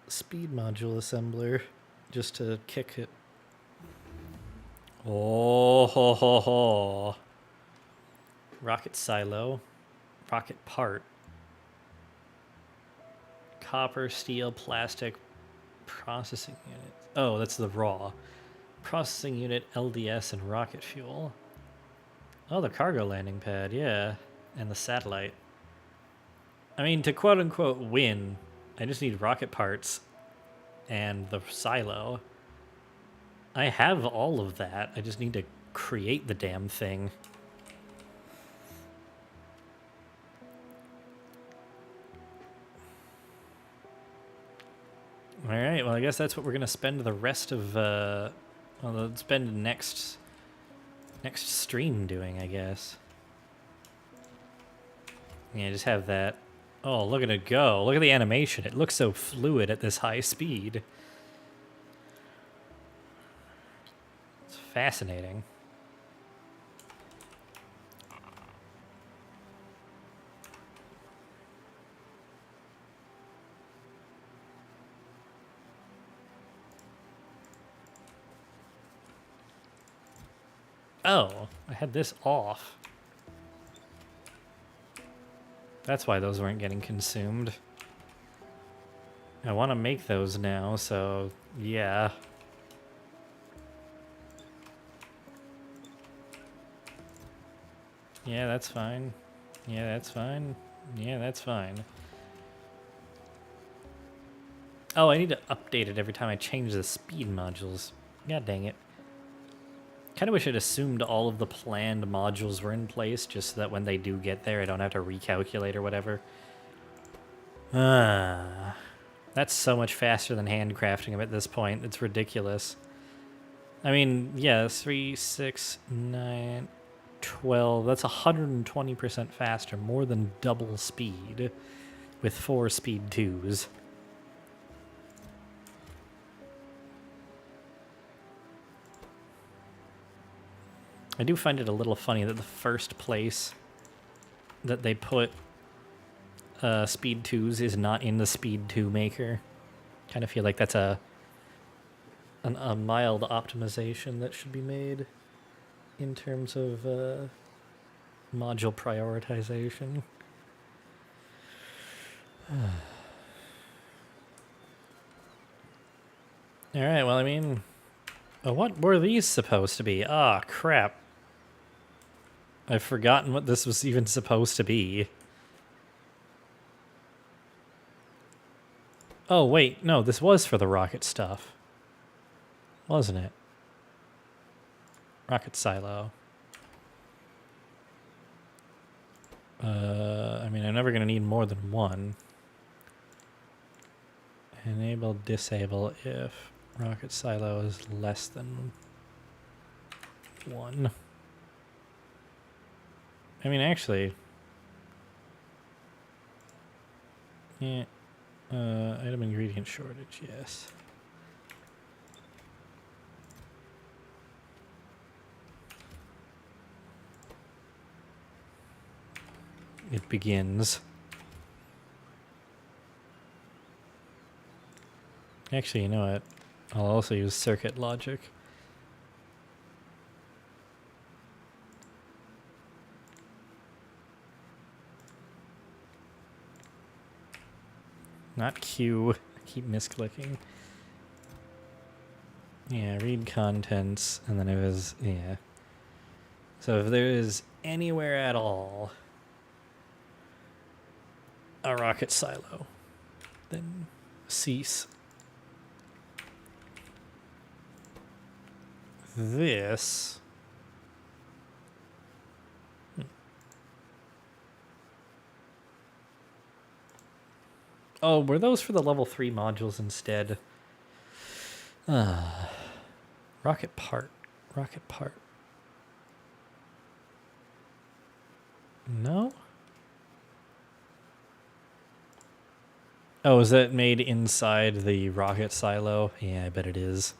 speed module assembler just to kick it. Oh ho ho ho! Rocket silo, rocket part, copper, steel, plastic, processing unit. Oh, that's the raw. Processing unit, LDS, and rocket fuel. Oh, the cargo landing pad, yeah. And the satellite. I mean, to quote-unquote win, I just need rocket parts and the silo. I have all of that. I just need to create the damn thing. Alright, well I guess that's what we're going to spend the rest of, spend next stream doing, I guess. Yeah, just have that. Oh, look at it go. Look at the animation. It looks so fluid at this high speed. It's fascinating. Oh, I had this off. That's why those weren't getting consumed. I want to make those now, so yeah. Yeah, that's fine. Yeah, that's fine. Yeah, that's fine. Oh, I need to update it every time I change the speed modules. God dang it. Kind of wish I'd assumed all of the planned modules were in place, just so that when they do get there, I don't have to recalculate or whatever. That's so much faster than handcrafting them at this point. It's ridiculous. I mean, yeah, 3, 6, 9, 12. That's 120% faster, more than double speed, with 4 speed 2s. I do find it a little funny that the first place that they put speed 2s is not in the speed 2 maker. Kind of feel like that's a mild optimization that should be made in terms of Module prioritization. Alright, well, I mean... what were these supposed to be? Ah, crap. I've forgotten what this was even supposed to be. Oh, wait, no, this was for the rocket stuff. Wasn't it? Rocket silo. I mean, I'm never going to need more than one. Enable, disable if rocket silo is less than one. I mean, actually... Yeah. Item ingredient shortage, yes. It begins. Actually, you know what? I'll also use circuit logic. Not Q. I keep misclicking. Yeah, read contents, and then it was, yeah. So if there is anywhere at all a rocket silo, then cease. This... Oh, were those for the level 3 modules instead? Rocket part. Rocket part. No? Oh, is that made inside the rocket silo? Yeah, I bet it is.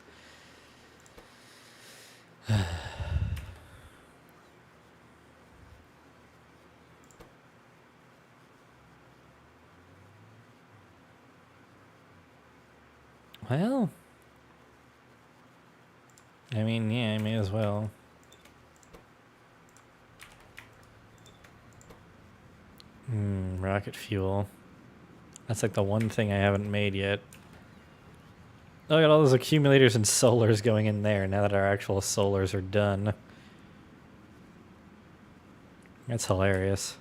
Well, I mean, yeah, I may as well. Rocket fuel. That's like the one thing I haven't made yet. Look at all those accumulators and solars going in there now that our actual solars are done. That's hilarious.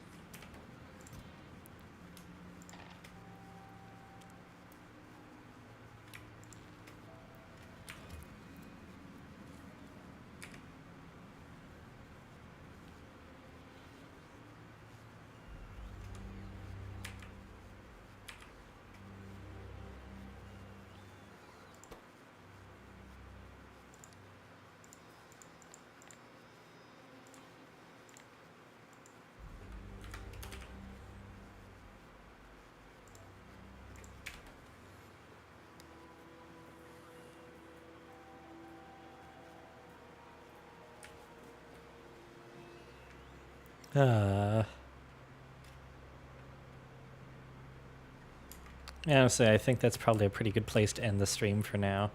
Honestly, I think that's probably a pretty good place to end the stream for now.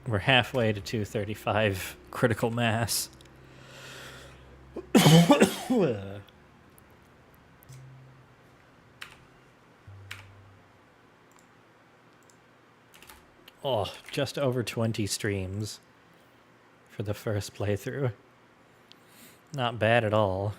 We're halfway to 235 critical mass. Oh, just over 20 streams for the first playthrough. Not bad at all.